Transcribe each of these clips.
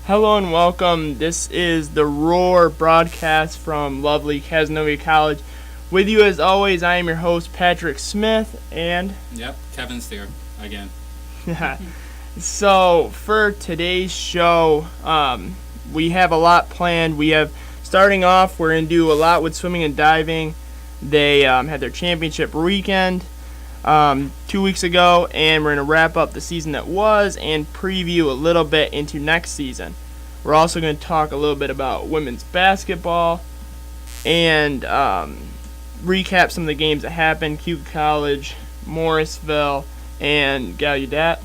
Hello and welcome. This is the Roar broadcast from lovely Casanova College. With you as always, I am your host, Patrick Smith, and... Yep, Kevin's there again. So, for today's show, we have a lot planned. Starting off, we're going to do a lot with swimming and diving. They had their championship weekend 2 weeks ago, and we're going to wrap up the season that was and preview a little bit into next season. We're also going to talk a little bit about women's basketball and recap some of the games that happened, Cuba College, Morrisville, and Gallaudet.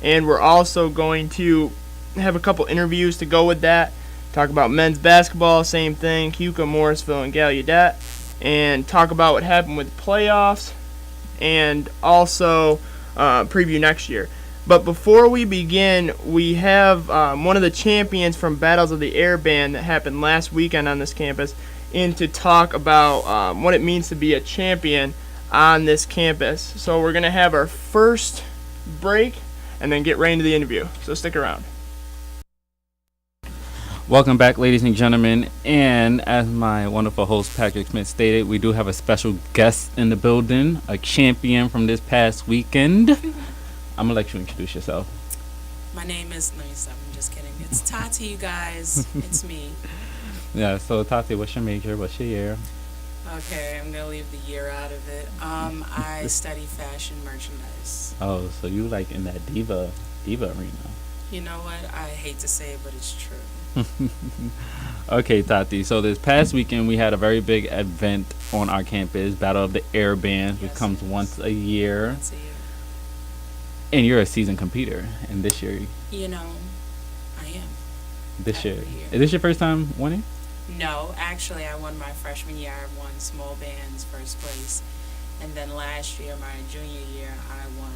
And we're also going to have a couple interviews to go with that, talk about men's basketball, same thing, Cuba, Morrisville, and Gallaudet, and talk about what happened with playoffs, and also preview next year. But before we begin, we have one of the champions from Battles of the Airband that happened last weekend on this campus in to talk about what it means to be a champion on this campus. So we're going to have our first break and then get right into the interview. So stick around. Welcome back, ladies and gentlemen. And as my wonderful host, Patrick Smith, stated, we do have a special guest in the building, a champion from this past weekend. I'm going to let you introduce yourself. My name is... No, stop. I'm just kidding. It's Tati, you guys. It's me. Yeah, so Tati, what's your major? What's your year? Okay, I'm going to leave the year out of it. I study fashion merchandise. Oh, so you like in that diva arena. You know what? I hate to say it, but it's true. Okay, Tati. So this past weekend, we had a very big event on our campus, Battle of the Airbands, which comes once a year. Once a year. And you're a seasoned competitor. And this year... You know, I am. This year. Year. Is this your first time winning? No, actually, I won my freshman year. I won small bands first place. And then last year, my junior year, I won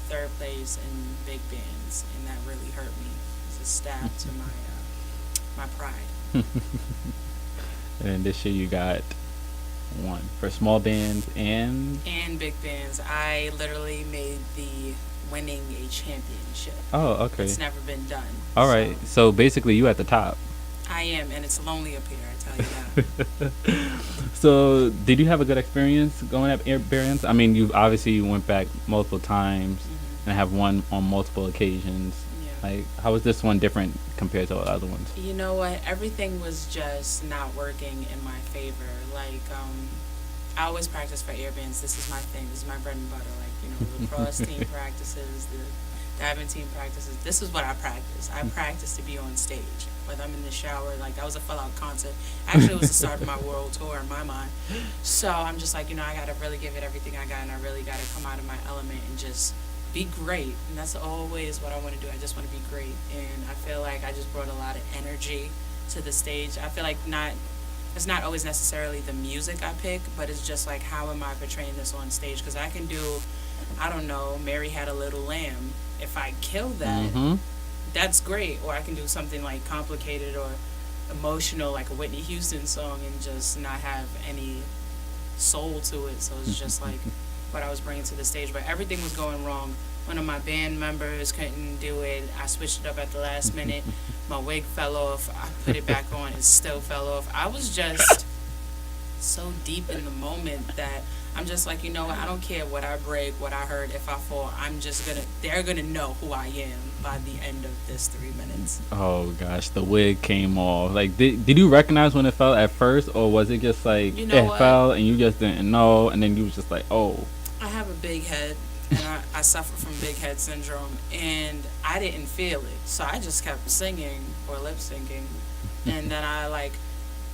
third place in big bands. And that really hurt me. It's a stab to my pride. And this year you got one for small bands and big bands. I literally made the winning a championship. Oh, okay. It's never been done. All right. So basically you at the top. I am, and it's lonely up here, I tell you that. So did you have a good experience going at Airbands? I mean, you obviously went back multiple times and have won on multiple occasions. Yeah. Like, how was this one different compared to all the other ones? You know what? Everything was just not working in my favor. Like, I always practice for Airbands. This is my thing. This is my bread and butter. Like, you know, the lacrosse team practices, the diving team practices. This is what I practice. I practice to be on stage. Whether I'm in the shower, like, that was a full-out concert. Actually, it was the start of my world tour in my mind. So I'm just like, you know, I got to really give it everything I got, and I really got to come out of my element and just be great. And that's always what I want to do. I just want to be great. And I feel like I just brought a lot of energy to the stage. I feel like it's not always necessarily the music I pick, but it's just like, how am I portraying this on stage? Because I can do, I don't know, Mary Had a Little Lamb. If I kill that, that's great. Or I can do something like complicated or emotional, like a Whitney Houston song, and just not have any soul to it. So it's just like what I was bringing to the stage. But everything was going wrong. One of my band members couldn't do it. I switched it up at the last minute. My wig fell off. I put it back on. It still fell off. I was just so deep in the moment that I'm just like, you know what? I don't care what I break, what I hurt, if I fall. They're going to know who I am by the end of this 3 minutes. Oh, gosh. The wig came off. Like, did you recognize when it fell at first? Or was it just like, you know it fell and you just didn't know? And then you was just like, oh. I have a big head. And I suffer from big head syndrome, and I didn't feel it, so I just kept singing or lip syncing, and then I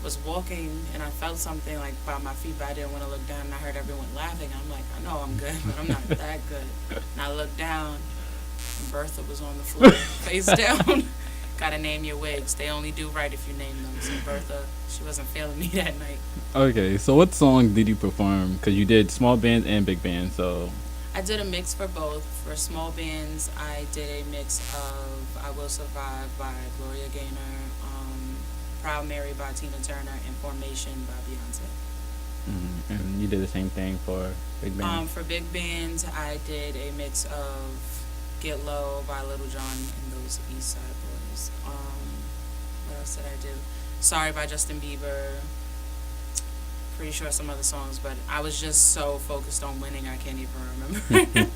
was walking and I felt something like by my feet, but I didn't want to look down, and I heard everyone laughing. I'm like, I know I'm good, but I'm not that good. And I looked down, and Bertha was on the floor, face down. Gotta name your wigs. They only do right if you name them. So Bertha, she wasn't feeling me that night. Okay, so what song did you perform? Because you did small bands and big bands, so... I did a mix for both. For small bands, I did a mix of I Will Survive by Gloria Gaynor, Proud Mary by Tina Turner, and Formation by Beyonce. And you did the same thing for big bands? For big bands, I did a mix of Get Low by Little John and those East Side Boys. else did I do? Sorry by Justin Bieber. Pretty sure some other songs, but I was just so focused on winning, I can't even remember.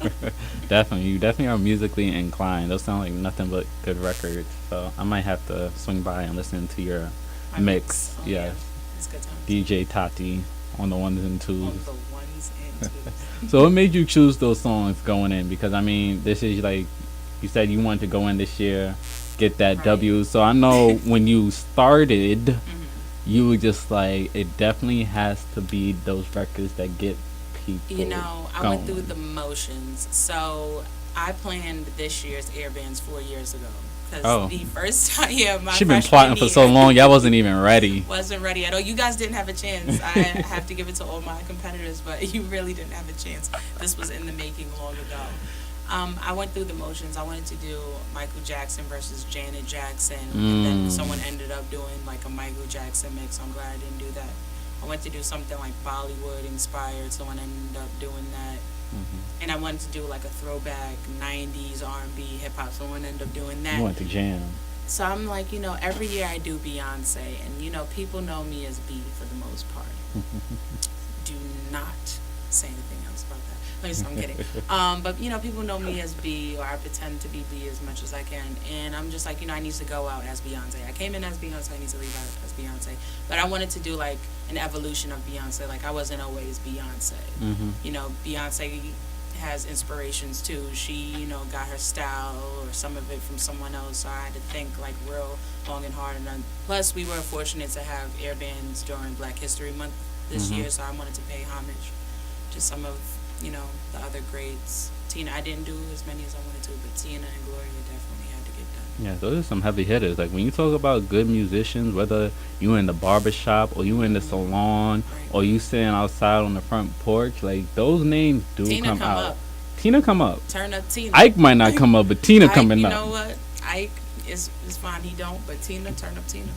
Definitely, you definitely are musically inclined. Those sound like nothing but good records. So I might have to swing by and listen to your My mix. Oh, Yes, yeah. It's good times. DJ Tati on the ones and On twos. the ones and twos. So what made you choose those songs going in? Because I mean, this is like you said you wanted to go in this year, get that Right. W. So I know when you started, Mhm. you were just like, it definitely has to be those records that get people. You know, I going. went through the motions. So I planned this year's Airbands 4 years ago. Because Oh. the first time, yeah, my She been freshman plotting for so year, long, y'all wasn't even ready. wasn't ready at all. You guys didn't have a chance. I have to give it to all my competitors, but you really didn't have a chance. This was in the making long ago. I went through the motions. I wanted to do Michael Jackson versus Janet Jackson, and then someone ended up doing like a Michael Jackson mix. I'm glad I didn't do that. I went to do something like Bollywood inspired. Someone ended up doing that. And I wanted to do like a throwback 90s R&B hip hop. Someone ended up doing that. You went to jam. So I'm like, you know, every year I do Beyonce, and you know, people know me as B for the most part. Do not say anything else about that. I'm kidding. But you know, people know me as B, or I pretend to be B as much as I can, and I'm just like, you know, I need to go out as Beyonce. I came in as Beyonce, I need to leave out as Beyonce. But I wanted to do like an evolution of Beyonce. Like I wasn't always Beyonce. You know, Beyonce has inspirations too. She, you know, got her style or some of it from someone else. So I had to think like real long and hard. And then, plus, we were fortunate to have Airbands during Black History Month this year, so I wanted to pay homage to some of, you know, the other greats. Tina, I didn't do as many as I wanted to, but Tina and Gloria definitely had to get done. Yeah, those are some heavy hitters. Like when you talk about good musicians, whether you in the barbershop or you in the salon Right. or you sitting outside on the front porch, like those names do Tina come come out. up. Tina come up. Turn up Tina. Ike might not come up, but Tina Ike, coming you up. know what? Ike is fine, he don't, but Tina, turn up Tina.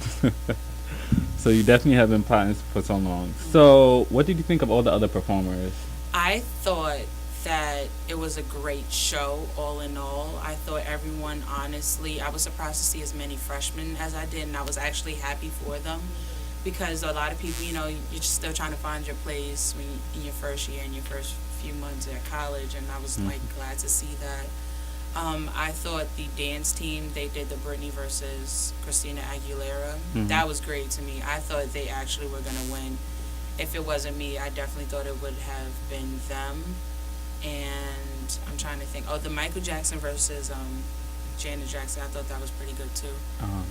So you definitely have been plotting for so long. So what did you think of all the other performers? I thought that it was a great show, all in all. I thought everyone, honestly, I was surprised to see as many freshmen as I did, and I was actually happy for them because a lot of people, you know, you're just still trying to find your place when in your first year and your first few months at college, and I was like glad to see that. I thought the dance team, they did the Britney versus Christina Aguilera. That was great to me. I thought they actually were going to win. If it wasn't me, I definitely thought it would have been them. And I'm trying to think. Oh, the Michael Jackson versus Janet Jackson, I thought that was pretty good too.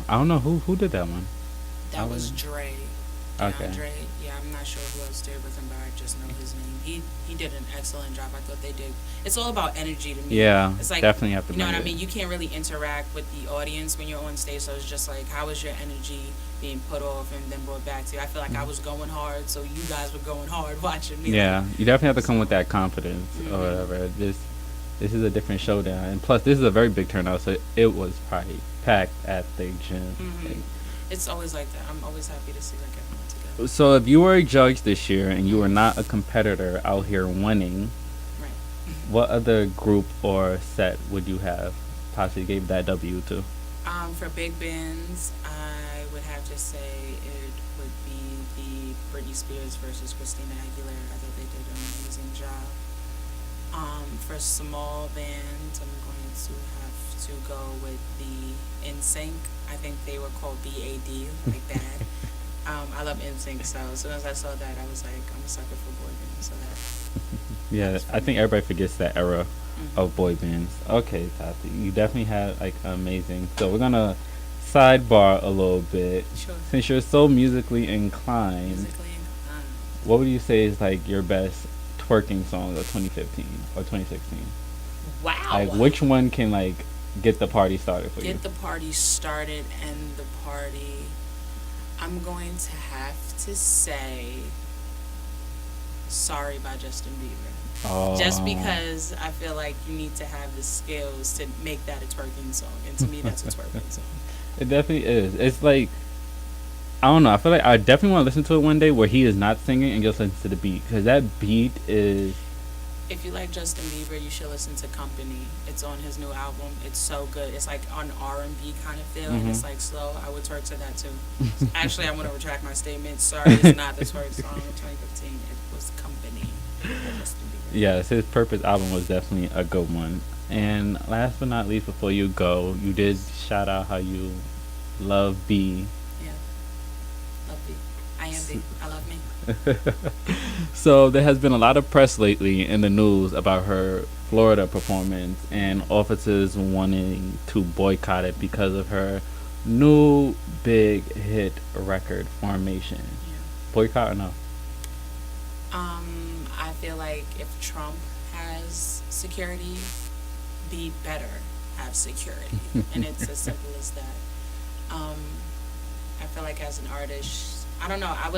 I don't know who did that one. That was Dre. Okay. Dre. Yeah, I'm not sure who else did with him, but I just know his name. He did an excellent job. I thought they did. It's all about energy to me. Yeah, It's like, definitely have to. you know what bring I it. mean? You can't really interact with the audience when you're on stage, so it's just like, how is your energy being put off and then brought back to you? I feel like I was going hard, so you guys were going hard watching me. Yeah, you definitely have to come with that confidence or whatever. This is a different showdown, and plus this is a very big turnout, so it was probably packed at the gym. Like, It's always like that. I'm always happy to see like everyone together. so if you were a judge this year and you were not a competitor out here winning, Right. what other group or set would you have possibly gave that W to? For big bands, I would have to say it would be the Britney Spears versus Christina Aguilera. I thought they did an amazing job. For small bands, I'm going to have to go with the NSYNC. I think they were called BAD, like that. I love NSYNC, so as soon as I saw that, I was like, I'm a sucker for boy bands, so that. Yeah, I think everybody forgets that era Mhm. of boy bands. Okay, Tati, you definitely had like amazing. So we're gonna sidebar a little bit. Sure. Since you're so musically inclined, Musically, what would you say is like your best twerking song of 2015 or 2016? wow. Like which one can like get the party started for you? Get the party started and the party. I'm going to have to say Sorry by Justin Bieber. Oh. Just because I feel like you need to have the skills to make that a twerking song. And to me, that's a twerking song. It definitely is. It's like, I don't know. I feel like I definitely want to listen to it one day where he is not singing and just listen to the beat, because that beat is If you like Justin Bieber, you should listen to Company. It's on his new album. It's so good. It's like on R&B kind of feel, and it's like slow. I would twerk to that too. Actually, I want to retract my statement. Sorry, it's not the twerk song of 2015. It was Company by Justin Bieber. Yes, his Purpose album was definitely a good one. And last but not least, before you go, you did shout out how you love B. Yeah, love B. I am B. I love me. So there has been a lot of press lately in the news about her Florida performance and officers wanting to boycott it because of her new big hit record, Formation. Yeah. Boycott or no? I feel like if Trump has security, be better have security, and it's as simple as that. I feel like as an artist, I don't know. I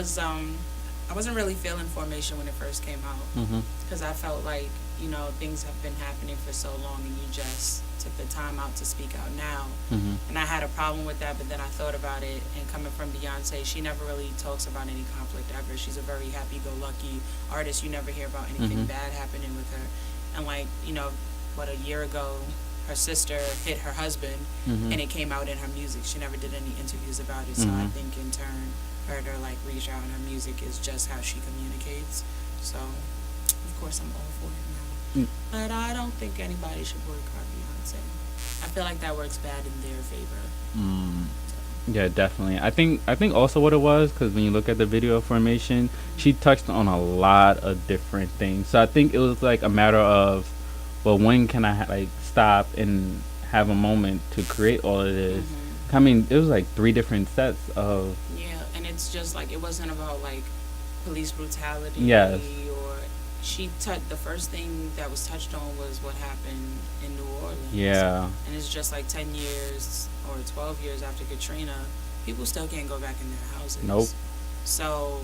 wasn't really feeling Formation when it first came out, because I felt like, you know, things have been happening for so long, and you just took the time out to speak out now. And I had a problem with that, but then I thought about it, and coming from Beyonce, she never really talks about any conflict ever. She's a very happy-go-lucky artist. You never hear about anything bad happening with her. And like, you know, what, a year ago, her sister hit her husband, and it came out in her music. She never did any interviews about it, so I think in turn, her to like reach out in her music is just how she communicates. So, of course, I'm all for it now. But I don't think anybody should boycott Beyonce. I feel like that works bad in their favor. Yeah, definitely. I think also what it was, because when you look at the video of Formation, she touched on a lot of different things. So I think it was like a matter of, well, when can I like stop and have a moment to create all of this? I mean, it was like 3 different sets of. Yeah, and it's just like, it wasn't about like police brutality. Yes. Or the first thing that was touched on was what happened in New Orleans. Yeah. And it's just like 10 years or 12 years after Katrina, people still can't go back in their houses. Nope. So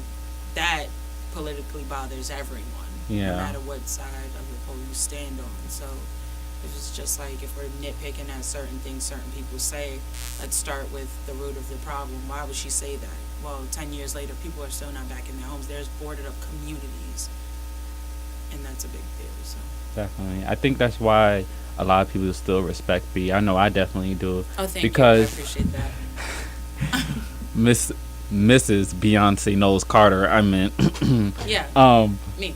that politically bothers everyone. Yeah. No matter what side of the pole you stand on. So it's just like, if we're nitpicking at certain things certain people say, let's start with the root of the problem. Why would she say that? Well, 10 years later, people are still not back in their homes. There's boarded up communities, and that's a big deal. So Definitely. I think that's why a lot of people still respect B. I know I definitely do. Oh, thank because you. I appreciate that. Mrs. Beyonce Knowles Carter, I meant. Yeah. Me.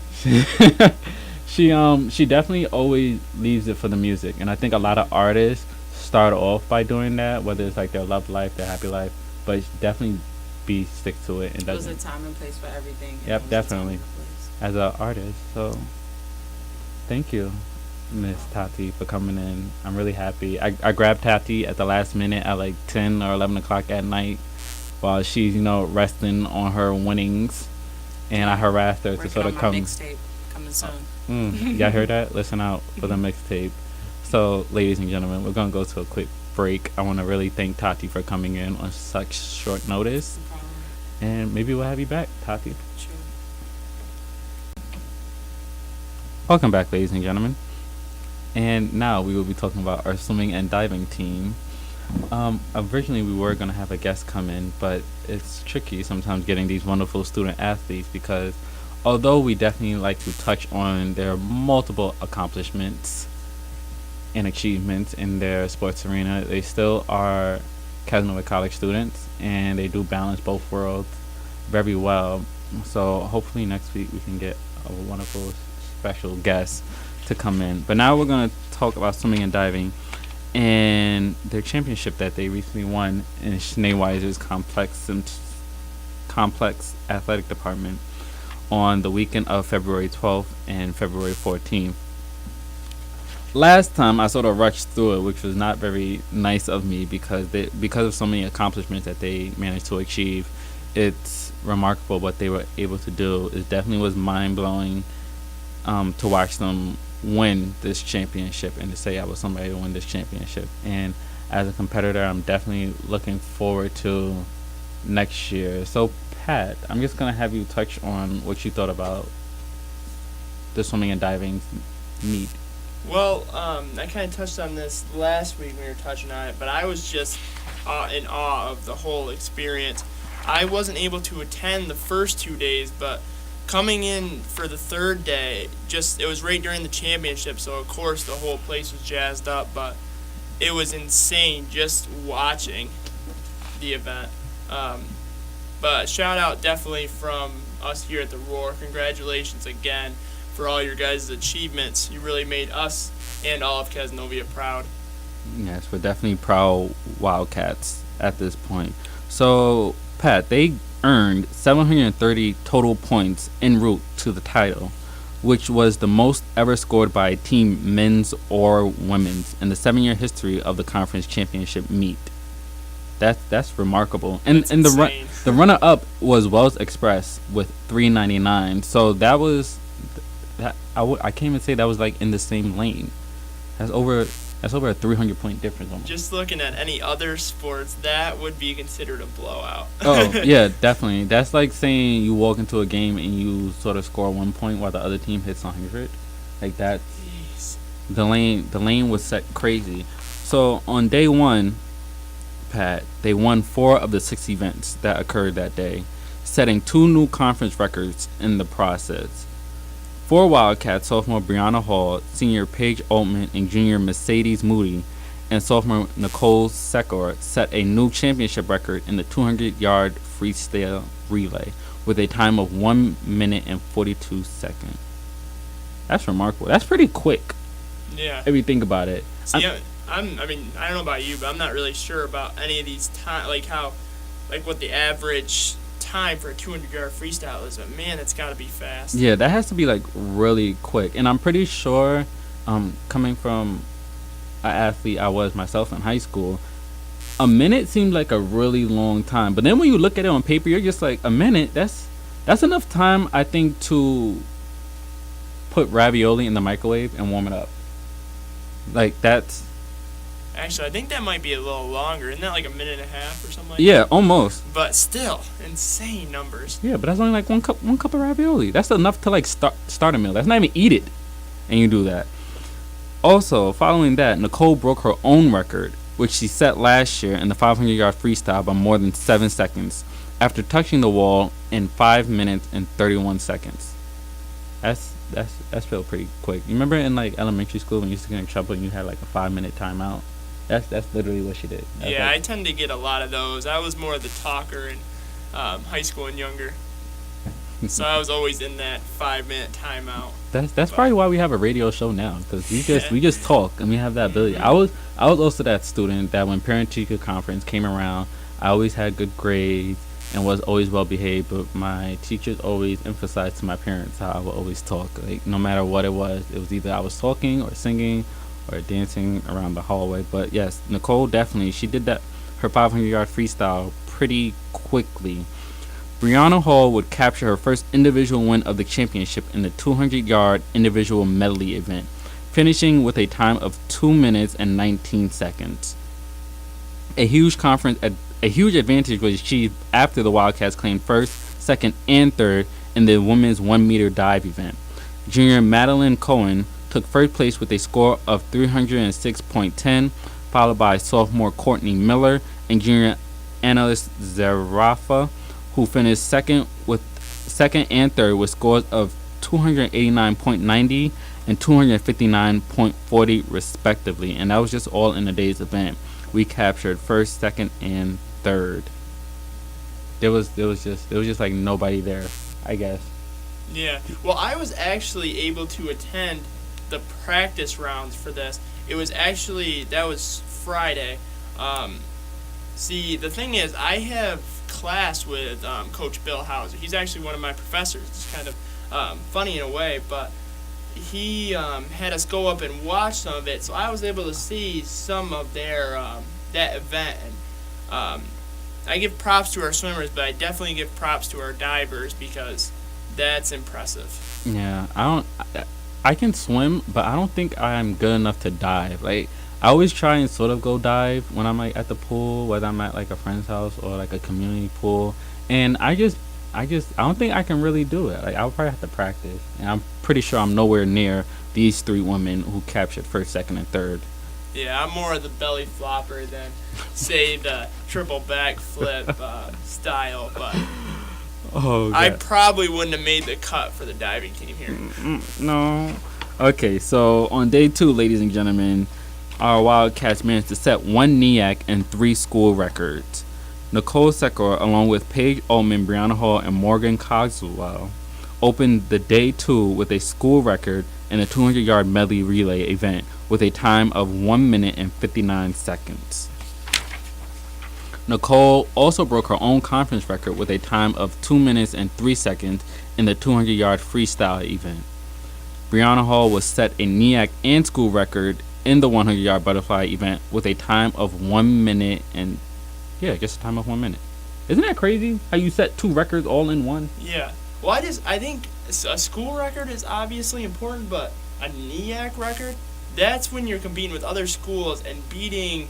She definitely always leaves it for the music, and I think a lot of artists start off by doing that, whether it's like their love life, their happy life, but definitely B sticks to it and There's doesn't. a time and place for everything. Yep, definitely. As an artist, so thank you, Miss Tati, for coming in. I'm really happy. I grabbed Tati at the last minute at like 10 or 11 o'clock at night while she's, you know, resting on her winnings, and I harassed her to sort of come. Mixtape coming soon. Y'all heard that? Listen out for the mixtape. So, ladies and gentlemen, we're gonna go to a quick break. I want to really thank Tati for coming in on such short notice, No problem. and maybe we'll have you back, Tati. True. Welcome back, ladies and gentlemen. And now we will be talking about our swimming and diving team. Originally we were going to have a guest come in, but it's tricky sometimes getting these wonderful student athletes, because although we definitely like to touch on their multiple accomplishments and achievements in their sports arena, they still are Casanova College students, and they do balance both worlds very well. So hopefully next week we can get a wonderful special guest to come in. But now we're going to talk about swimming and diving and their championship that they recently won in Schneeweiser's complex athletic department on the weekend of February 12th and February 14th. Last time I sort of rushed through it, which was not very nice of me, because of so many accomplishments that they managed to achieve. It's remarkable what they were able to do. It definitely was mind-blowing to watch them win this championship, and to say I was somebody to win this championship. And as a competitor, I'm definitely looking forward to next year. So Pat, I'm just going to have you touch on what you thought about the swimming and diving meet. Well, I kind of touched on this last week when we were touching on it, but I was just in awe of the whole experience. I wasn't able to attend the first 2 days, but coming in for the third day, it was right during the championship, so of course the whole place was jazzed up, but it was insane just watching the event. But shout out definitely from us here at the Roar. Congratulations again for all your guys' achievements. You really made us and all of Cazenovia proud. Yes, we're definitely proud Wildcats at this point. So, Pat, they earned 730 total points en route to the title, which was the most ever scored by a team, men's or women's, in the 7-year history of the conference championship meet. That's remarkable. And the runner up was Wells Express with 399. So that was I can't even say that was like in the same lane. That's over a 300-point difference almost. Just looking at any other sports, that would be considered a blowout. Oh, yeah, definitely. That's like saying you walk into a game and you sort of score 1 point while the other team hits 100. Like that. Jeez. The lane was set crazy. So on day one, Pat, they won 4 of the 6 events that occurred that day, setting 2 new conference records in the process. For Wildcats, sophomore Brianna Hall, senior Paige Altman, and junior Mercedes Moody, and sophomore Nicole Secor set a new championship record in the 200-yard freestyle relay with a time of 1 minute and 42 seconds. That's remarkable. That's pretty quick. Yeah. If you think about it. See, I don't know about you, but I'm not really sure about any of these what the average time for a 200-yard freestyle is. But man, it's got to be fast. Yeah, that has to be like really quick. And I'm pretty sure, coming from an athlete I was myself in high school, a minute seemed like a really long time. But then when you look at it on paper, you're just like, a minute, that's enough time, I think, to put ravioli in the microwave and warm it up. Like, that's... Actually, I think that might be a little longer. Isn't that like a minute and a half or something like Yeah, that? almost. But still, insane numbers. Yeah, but that's only like one cup of ravioli. That's enough to like start a meal. That's not even eat it, and you do that. Also, following that, Nicole broke her own record, which she set last year in the 500-yard freestyle by more than 7 seconds, after touching the wall in 5 minutes and 31 seconds. That's feel pretty quick. You remember in like elementary school when you used to get in trouble and you had like a 5-minute timeout? That's literally what she did. Yeah, I tend to get a lot of those. I was more of the talker in high school and younger, so I was always in that 5-minute timeout. That's probably why we have a radio show now, because we just talk and we have that ability. I was also that student that when parent-teacher conference came around, I always had good grades and was always well behaved, but my teachers always emphasized to my parents how I would always talk. Like no matter what it was either I was talking or singing or dancing around the hallway. But yes, Nicole definitely, she did that, her 500-yard freestyle pretty quickly. Brianna Hall would capture her first individual win of the championship in the 200-yard individual medley event, finishing with a time of 2 minutes and 19 seconds. A huge advantage was achieved after the Wildcats claimed first, second, and third in the women's 1-meter dive event. Junior Madeline Cohen took first place with a score of 306.10, followed by sophomore Courtney Miller and junior Annalise Zarafa, who finished second and third with scores of 289.90 and 259.40 respectively. And that was just all in the day's event. We captured first, second, and third. There was just like nobody there, I guess. Yeah. Well, I was actually able to attend the practice rounds for this. It was actually, that was Friday. See, the thing is, I have class with Coach Bill Hauser. He's actually one of my professors. It's kind of funny in a way, but he had us go up and watch some of it, so I was able to see some of their that event. And I give props to our swimmers, but I definitely give props to our divers because that's impressive. Yeah, I can swim, but I don't think I'm good enough to dive. Like, I always try and sort of go dive when I'm like at the pool, whether I'm at like a friend's house or like a community pool, and I don't think I can really do it. Like, I'll probably have to practice, and I'm pretty sure I'm nowhere near these 3 women who captured first, second, and third. Yeah, I'm more of the belly flopper than, say, the triple backflip style, but Oh, I God. probably wouldn't have made the cut for the diving team here. No. Okay, so on day 2, ladies and gentlemen, our Wildcats managed to set 1 NEAC and 3 school records. Nicole Secor, along with Paige Altman, Brianna Hall, and Morgan Cogswell, opened the day 2 with a school record in a 200-yard medley relay event with a time of 1 minute and 59 seconds. Nicole also broke her own conference record with a time of 2 minutes and 3 seconds in the 200-yard freestyle event. Brianna Hall was set a NEAC and school record in the 100-yard butterfly event with a time of 1 minute and, just a time of 1 minute. Isn't that crazy how you set 2 records all in one? Yeah. Well, I think a school record is obviously important, but a NEAC record, that's when you're competing with other schools and beating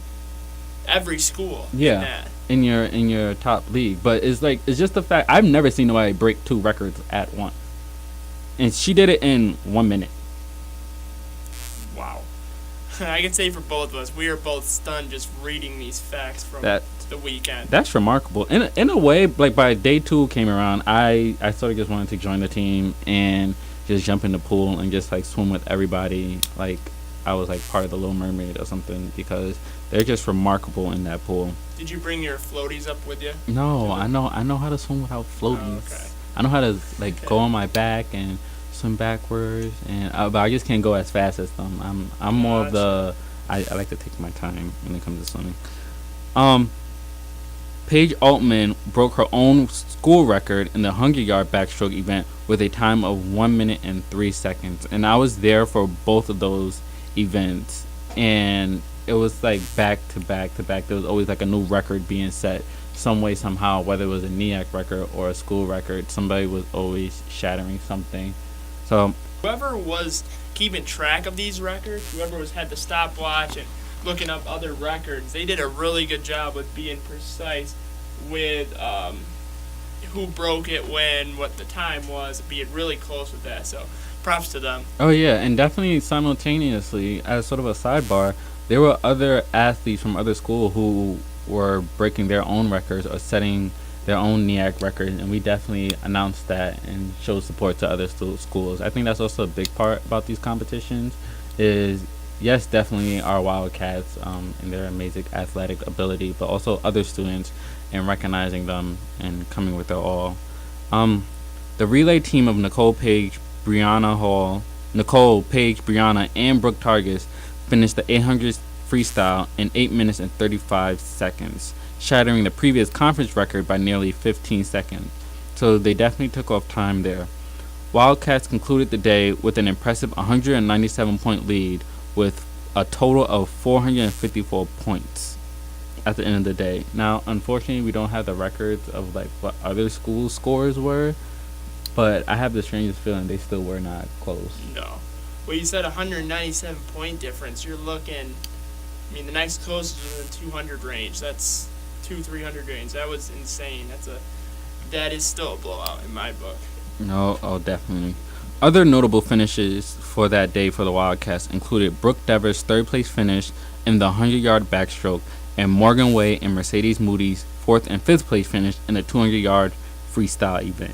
every school. Yeah, in your top league. But it's just the fact I've never seen nobody break 2 records at once, and she did it in 1 minute. Wow. I can say for both of us, we are both stunned just reading these facts from the weekend. That's remarkable. In a way, like by day 2 came around, I sort of just wanted to join the team and just jump in the pool and just like swim with everybody. Like I was like part of the Little Mermaid or something, because they're just remarkable in that pool. Did you bring your floaties up with you? No, I know how to swim without floaties. Oh, okay. I know how to go on my back and swim backwards, and but I just can't go as fast as them. I'm more of the I like to take my time when it comes to swimming. Paige Altman broke her own school record in the 100-yard backstroke event with a time of 1 minute and 3 seconds, and I was there for both of those events, and it was like back to back to back. There was always like a new record being set some way, somehow, whether it was a NEAC record or a school record. Somebody was always shattering something. So whoever was keeping track of these records, whoever had the stopwatch and looking up other records, they did a really good job with being precise with who broke it when, what the time was, being really close with that. So props to them. Oh yeah, and definitely simultaneously, as sort of a sidebar, there were other athletes from other schools who were breaking their own records or setting their own NEAC records, and we definitely announced that and showed support to other schools. I think that's also a big part about these competitions is, yes, definitely our Wildcats and their amazing athletic ability, but also other students and recognizing them and coming with their all. The relay team of Nicole, Paige, Brianna, and Brooke Targis finished the 800 freestyle in 8 minutes and 35 seconds, shattering the previous conference record by nearly 15 seconds. So they definitely took off time there. Wildcats concluded the day with an impressive 197-point lead with a total of 454 points at the end of the day. Now, unfortunately, we don't have the records of like what other schools' scores were, but I have the strangest feeling they still were not close. No. Well, you said 197 point difference. You're looking, the next closest is in the 200 range. That's 200-300 range. That was insane. That is still a blowout in my book. No, oh, definitely. Other notable finishes for that day for the Wildcats included Brooke Devers' third place finish in the 100-yard backstroke, and Morgan Way and Mercedes Moody's fourth and fifth place finish in the 200-yard freestyle event.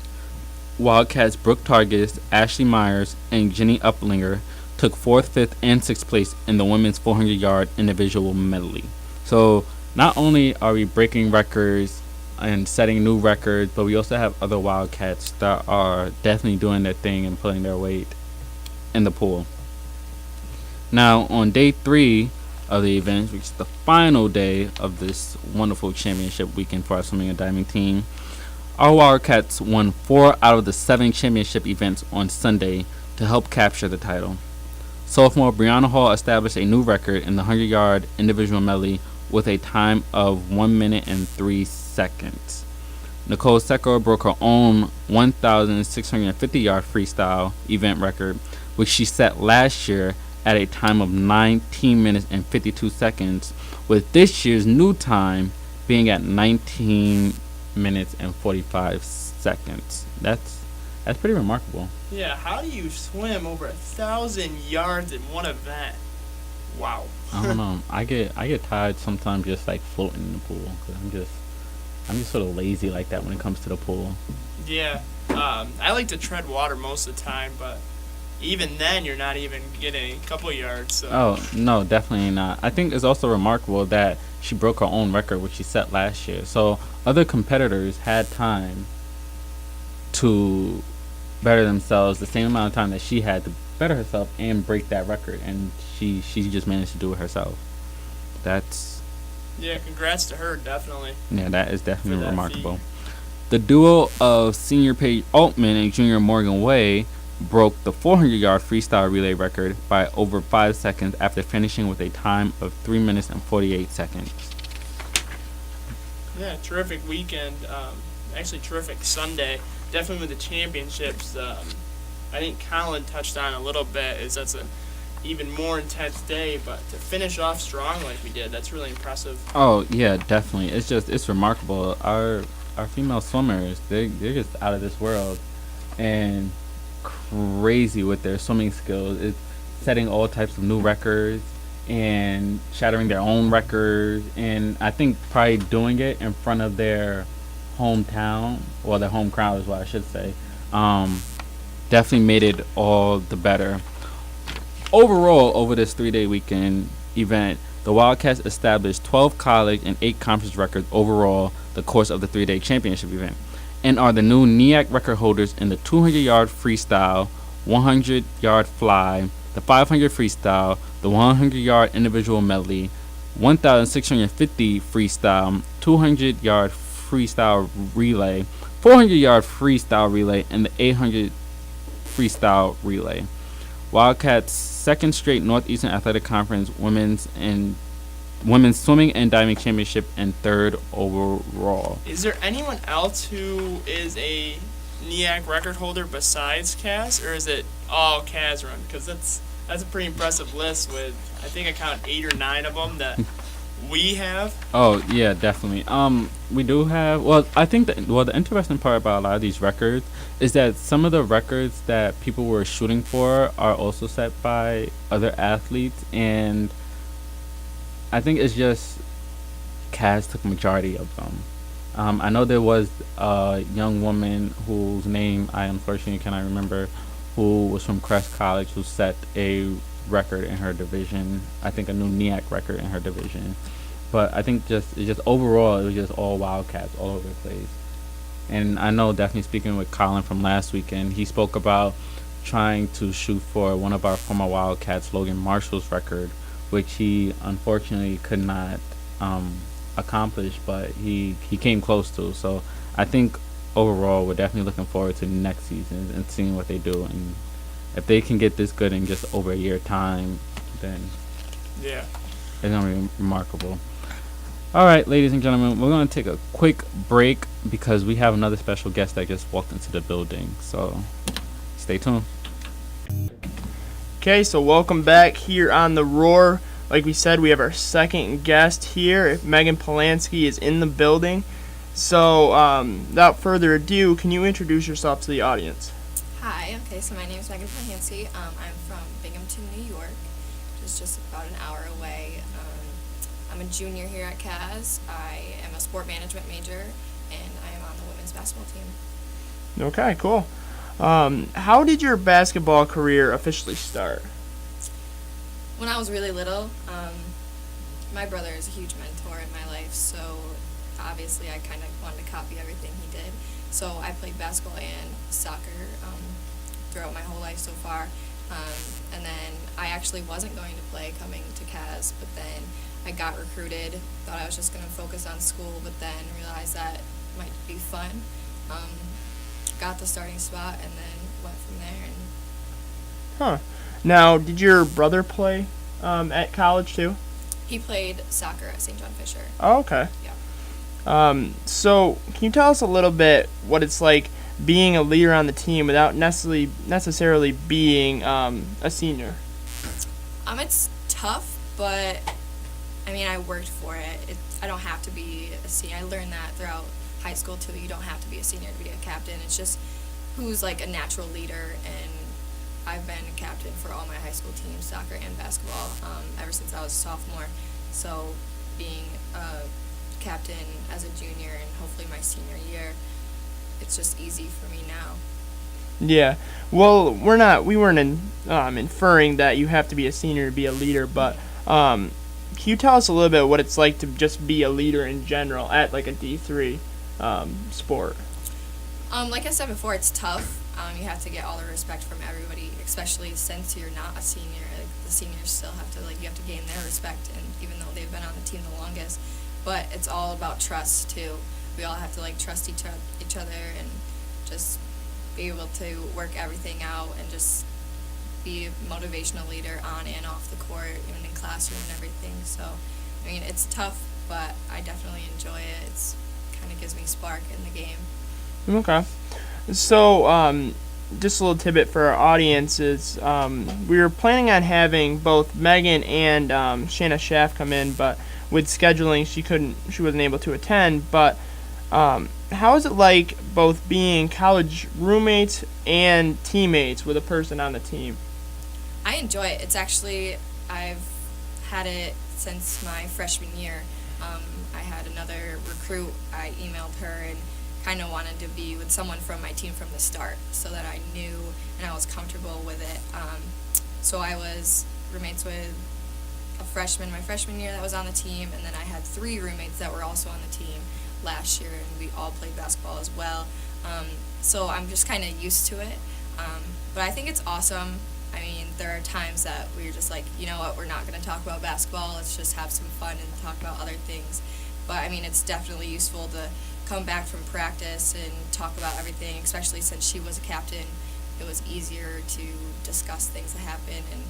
Wildcats Brooke Targis, Ashley Myers, and Jenny Uplinger took 4th, 5th, and 6th place in the women's 400-yard individual medley. So not only are we breaking records and setting new records, but we also have other Wildcats that are definitely doing their thing and pulling their weight in the pool. Now, on day 3 of the event, which is the final day of this wonderful championship weekend for our swimming and diving team, our Wildcats won 4 out of the 7 championship events on Sunday to help capture the title. Sophomore Brianna Hall established a new record in the 100-yard individual medley with a time of 1 minute and 3 seconds. Nicole Secor broke her own 1,650-yard freestyle event record, which she set last year at a time of 19 minutes and 52 seconds, with this year's new time being at 19 minutes and 45 seconds. That's pretty remarkable. Yeah, how do you swim over 1,000 yards in one event? Wow. I don't know. I get tired sometimes just like floating in the pool, because I'm just sort of lazy like that when it comes to the pool. Yeah. I like to tread water most of the time, but even then, you're not even getting a couple yards. So. Oh, no, definitely not. I think it's also remarkable that she broke her own record, which she set last year. So other competitors had time to better themselves the same amount of time that she had to better herself and break that record, and she just managed to do it herself. That's Yeah, congrats to her, definitely. yeah, that is definitely that remarkable. The duo of senior Paige Altman and junior Morgan Way broke the 400-yard freestyle relay record by over 5 seconds after finishing with a time of 3 minutes and 48 seconds. Yeah, terrific weekend. Actually, terrific Sunday. Definitely with the championships. I think Colin touched on a little bit. That's an even more intense day, but to finish off strong like we did, that's really impressive. Oh yeah, definitely. It's remarkable. Our female swimmers, they're just out of this world and crazy with their swimming skills. It's setting all types of new records and shattering their own records, and I think probably doing it in front of their hometown, or their home crowd is what I should say. Definitely made it all the better. Overall, over this 3-day weekend event, the Wildcats established 12 college and 8 conference records overall the course of the 3-day championship event, and are the new NEAC record holders in the 200-yard freestyle, 100-yard fly, the 500 freestyle, the 100-yard individual medley, 1,650 freestyle, 200-yard freestyle relay, 400-yard freestyle relay, and the 800 freestyle relay. Wildcats' second straight Northeastern Athletic Conference women's swimming and diving championship, and third overall. Is there anyone else who is a NEAC record holder besides Kaz, or is it all Kaz run? Because that's a pretty impressive list with, I think I count 8 or 9 of them that we have. Oh yeah, definitely. We do have. Well, I think the interesting part about a lot of these records is that some of the records that people were shooting for are also set by other athletes, and I think it's just Kaz took majority of them. I know there was a young woman whose name I unfortunately cannot remember, who was from Crest College, who set a record in her division. I think a new NEAC record in her division. But I think it's just overall, it was just all Wildcats all over the place. And I know, definitely speaking with Colin from last weekend, he spoke about trying to shoot for one of our former Wildcats, Logan Marshall's record, which he unfortunately could not accomplish, but he came close to. So I think overall, we're definitely looking forward to next season and seeing what they do. And if they can get this good in just over a year time, then yeah, it's going to be remarkable. All right, ladies and gentlemen, we're going to take a quick break because we have another special guest that just walked into the building. So stay tuned. Okay, so welcome back here on The Roar. Like we said, we have our second guest here. Megan Phalanski is in the building. So without further ado, can you introduce yourself to the audience? Hi, okay, so my name is Megan Phalanski. I'm from Binghamton, New York, which is just about an hour away. I'm a junior here at CAS. I am a sport management major, and I am on the women's basketball team. Okay, cool. How did your basketball career officially start? When I was really little, my brother is a huge mentor in my life, so obviously I kind of wanted to copy everything he did. So I played basketball and soccer throughout my whole life so far. And then I actually wasn't going to play coming to CAS, but then I got recruited, thought I was just going to focus on school, but then realized that might be fun. Got the starting spot and then went from there. Huh. Now, did your brother play at college too? He played soccer at St. John Fisher. Oh, okay. Yeah. So can you tell us a little bit what it's like being a leader on the team without necessarily being a senior? It's tough, but I mean, I worked for it. I don't have to be a senior. I learned that throughout high school too. You don't have to be a senior to be a captain. It's just who's like a natural leader, and I've been a captain for all my high school teams, soccer and basketball, ever since I was a sophomore. So being a captain as a junior and hopefully my senior year, it's just easy for me now. Yeah. Well, we weren't inferring that you have to be a senior to be a leader, but can you tell us a little bit what it's like to just be a leader in general at like a D3 sport? Like I said before, it's tough. You have to get all the respect from everybody, especially since you're not a senior. Like, the seniors still have to, you have to gain their respect, and even though they've been on the team the longest. But it's all about trust, too. We all have to, trust each other and just be able to work everything out and just be a motivational leader on and off the court, even in classroom and everything. So, I mean, it's tough, but I definitely enjoy it. It's kind of gives me spark in the game. Okay. So, just a little tidbit for our audience is we were planning on having both Megan and Shanna Schaff come in, but with scheduling, she wasn't able to attend. But how is it like both being college roommates and teammates with a person on the team? I enjoy it. It's actually, I've had it since my freshman year. I had another recruit. I emailed her and kind of wanted to be with someone from my team from the start so that I knew and I was comfortable with it. So I was roommates with a freshman my freshman year that was on the team, and then I had 3 roommates that were also on the team last year, and we all played basketball as well. So I'm just kind of used to it. But I think it's awesome. I mean, there are times that we're just like, you know what, we're not going to talk about basketball. Let's just have some fun and talk about other things. But, I mean, it's definitely useful to come back from practice and talk about everything, especially since she was a captain. It was easier to discuss things that happened and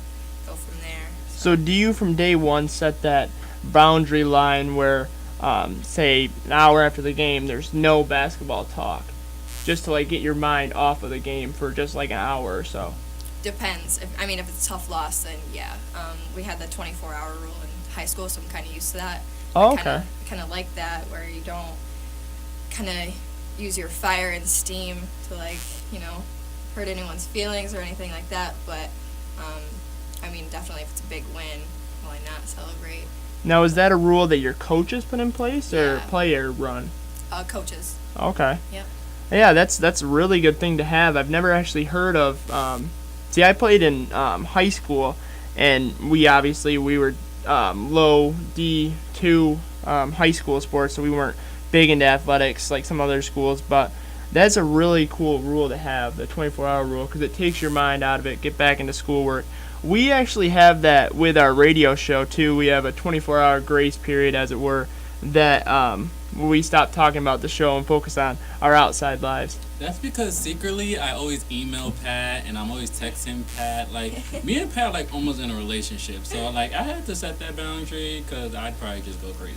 go from there. So do you from day one set that boundary line where, say, an hour after the game, there's no basketball talk, just to get your mind off of the game for just an hour or so? Depends. If it's a tough loss, then yeah. We had the 24-hour rule in high school, so I'm kind of used to that. Oh, okay. Kind of like that, where you don't kind of use your fire and steam to hurt anyone's feelings or anything like that. But definitely if it's a big win, why not celebrate? Now, is that a rule that your coaches put in place or player run? Coaches. Okay. Yep. Yeah, that's a really good thing to have. I've never actually heard of. I played in high school, and we were low D2 high school sports, so we weren't big into athletics like some other schools. But that's a really cool rule to have, the 24-hour rule, because it takes your mind out of it, get back into schoolwork. We actually have that with our radio show too. We have a 24-hour grace period, as it were, that we stop talking about the show and focus on our outside lives. That's because secretly I always email Pat and I'm always texting Pat. Me and Pat almost in a relationship. So I had to set that boundary because I'd probably just go crazy.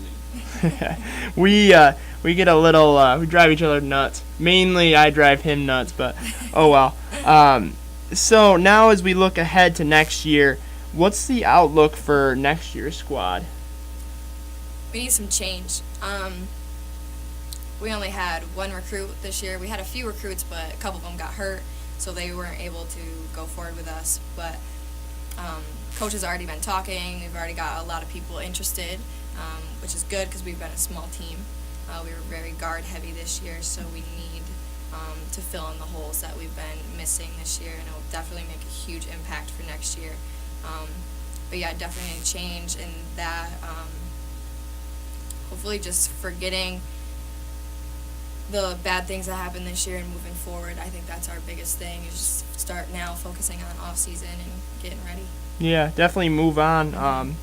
We get a little we drive each other nuts. Mainly I drive him nuts, but oh well. So now as we look ahead to next year, what's the outlook for next year's squad? We need some change. We only had 1 recruit this year. We had a few recruits, but a couple of them got hurt, so they weren't able to go forward with us. But coach has already been talking. We've already got a lot of people interested, which is good because we've been a small team. We were very guard-heavy this year, so we need to fill in the holes that we've been missing this year, and it will definitely make a huge impact for next year. But yeah, definitely a change in that. Hopefully just forgetting the bad things that happened this year and moving forward. I think that's our biggest thing, is just start now focusing on off-season and getting ready. Yeah, definitely move on.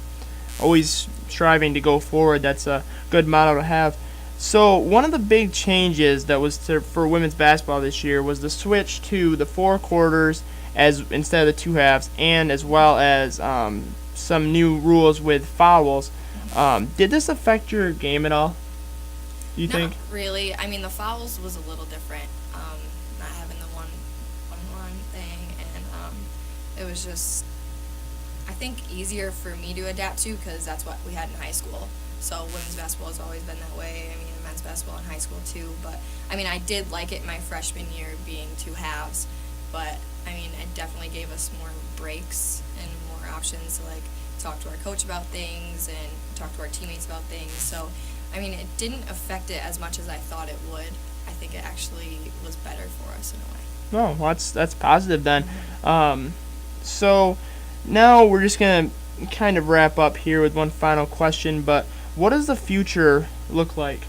Always striving to go forward. That's a good motto to have. So one of the big changes that was for women's basketball this year was the switch to the 4 quarters instead of the 2 halves, and as well as some new rules with fouls. Did this affect your game at all, do you think? Not really. The fouls was a little different, not having the one-on-one thing, and it was just, I think, easier for me to adapt to because that's what we had in high school. So women's basketball has always been that way. Men's basketball in high school too. But, I did like it my freshman year being 2 halves, but, it definitely gave us more breaks and more options to, talk to our coach about things and talk to our teammates about things. So, it didn't affect it as much as I thought it would. I think it actually was better for us in a way. Oh, well, that's positive then. So now we're just going to kind of wrap up here with one final question, but what does the future look like?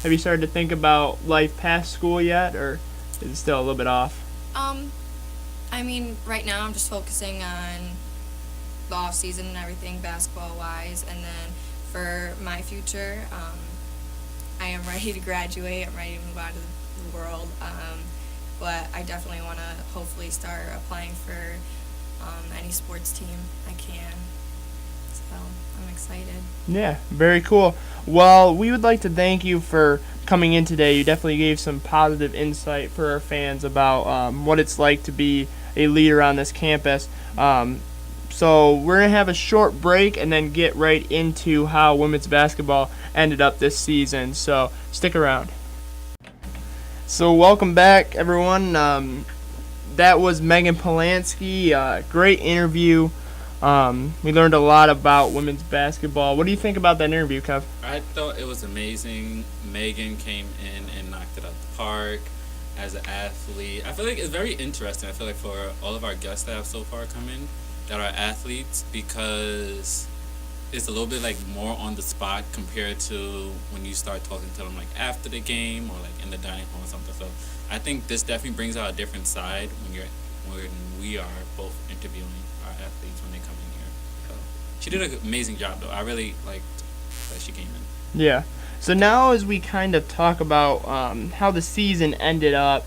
Have you started to think about life past school yet, or is it still a little bit off? I mean, right now I'm just focusing on the off season and everything basketball wise, and then for my future, I am ready to graduate. I'm ready to move out of the world, but I definitely want to hopefully start applying for any sports team I can. So I'm excited. Yeah, very cool. Well, we would like to thank you for coming in today. You definitely gave some positive insight for our fans about what it's like to be a leader on this campus. So we're going to have a short break and then get right into how women's basketball ended up this season. So stick around. So welcome back, everyone. That was Megan Phalanski. Great interview. We learned a lot about women's basketball. What do you think about that interview, Kev? I thought it was amazing. Megan came in and knocked it out the park as an athlete. I feel like it's very interesting. I feel like for all of our guests that have so far come in that are athletes, because it's a little bit like more on the spot compared to when you start talking to them like after the game or like in the dining hall or something. So I think this definitely brings out a different side when we are both interviewing our athletes when they come in here. So she did an amazing job, though. I really liked that she came in. Yeah. So now as we kind of talk about how the season ended up,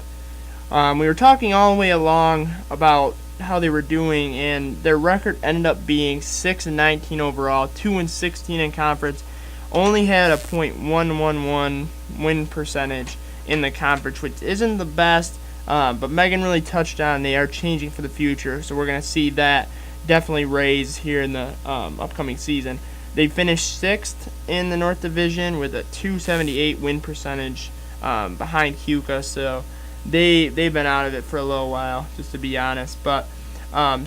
we were talking all the way along about how they were doing, and their record ended up being 6-19 overall, 2-16 in conference, only had a .111 win percentage in the conference, which isn't the best, but Megan really touched on they are changing for the future, so we're going to see that definitely raise here in the upcoming season. They finished 6th in the North Division with a .278 win percentage behind Huka, so they've been out of it for a little while, just to be honest. But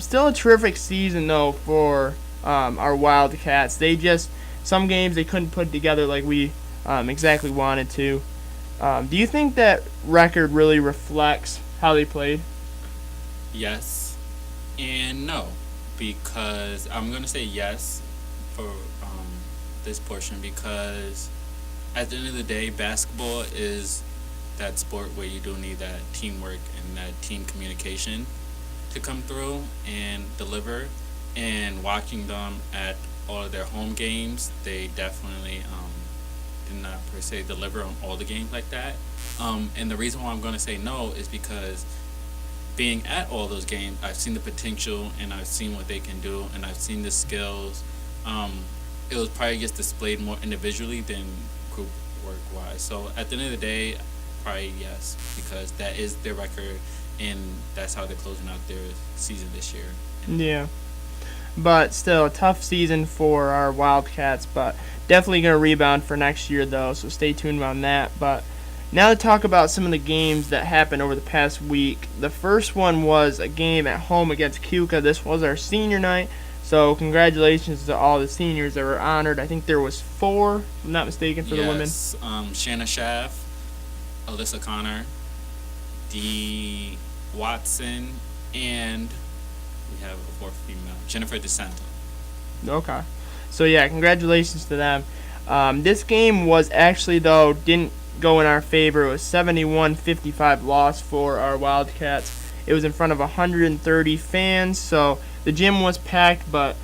still a terrific season, though, for our Wildcats. Some games they couldn't put together like we exactly wanted to. Do you think that record really reflects how they played? Yes and no, because I'm going to say yes for this portion, because at the end of the day, basketball is that sport where you do need that teamwork and that team communication to come through and deliver. And watching them at all of their home games, they definitely did not per se deliver on all the games like that. And the reason why I'm going to say no is because being at all those games, I've seen the potential and I've seen what they can do and I've seen the skills. It was probably just displayed more individually than group work wise. So at the end of the day, probably yes, because that is their record and that's how they're closing out their season this year. Yeah. But still, a tough season for our Wildcats, but definitely going to rebound for next year, though, so stay tuned on that. But now to talk about some of the games that happened over the past week. The first one was a game at home against Cuca. This was our senior night, so congratulations to all the seniors that were honored. I think there was 4, if I'm not mistaken, for the women. Yes, Shanna Schaff, Alyssa Connor, Dee Watson, and we have a 4th female, Jennifer DeSanto. Okay. So, yeah, congratulations to them. This game was actually, though, didn't go in our favor. It was 71-55 loss for our Wildcats. It was in front of 130 fans, so the gym was packed, but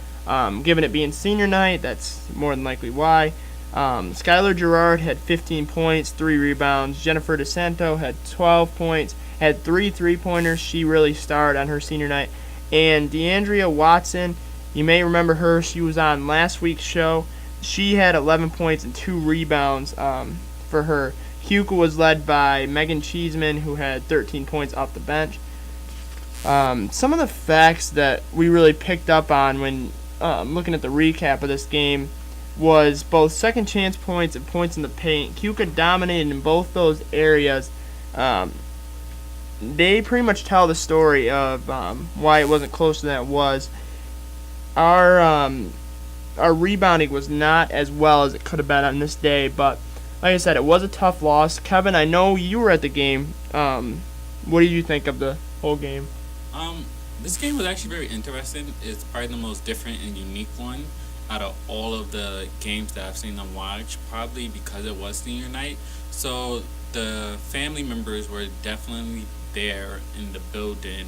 given it being senior night, that's more than likely why. Skylar Gerard had 15 points, 3 rebounds. Jennifer DeSanto had 12 points, had 3 3-pointers. She really starred on her senior night. And DeAndrea Watson, you may remember her. She was on last week's show. She had 11 points and 2 rebounds for her. Huka was led by Megan Cheeseman, who had 13 points off the bench. Some of the facts that we really picked up on when looking at the recap of this game was both second chance points and points in the paint. Huka dominated in both those areas. They pretty much tell the story of why it wasn't closer than it was. Our rebounding was not as well as it could have been on this day, but like I said, it was a tough loss. Kevin, I know you were at the game. What did you think of the whole game? This game was actually very interesting. It's probably the most different and unique one out of all of the games that I've seen them watch, probably because it was senior night. So the family members were definitely there in the building,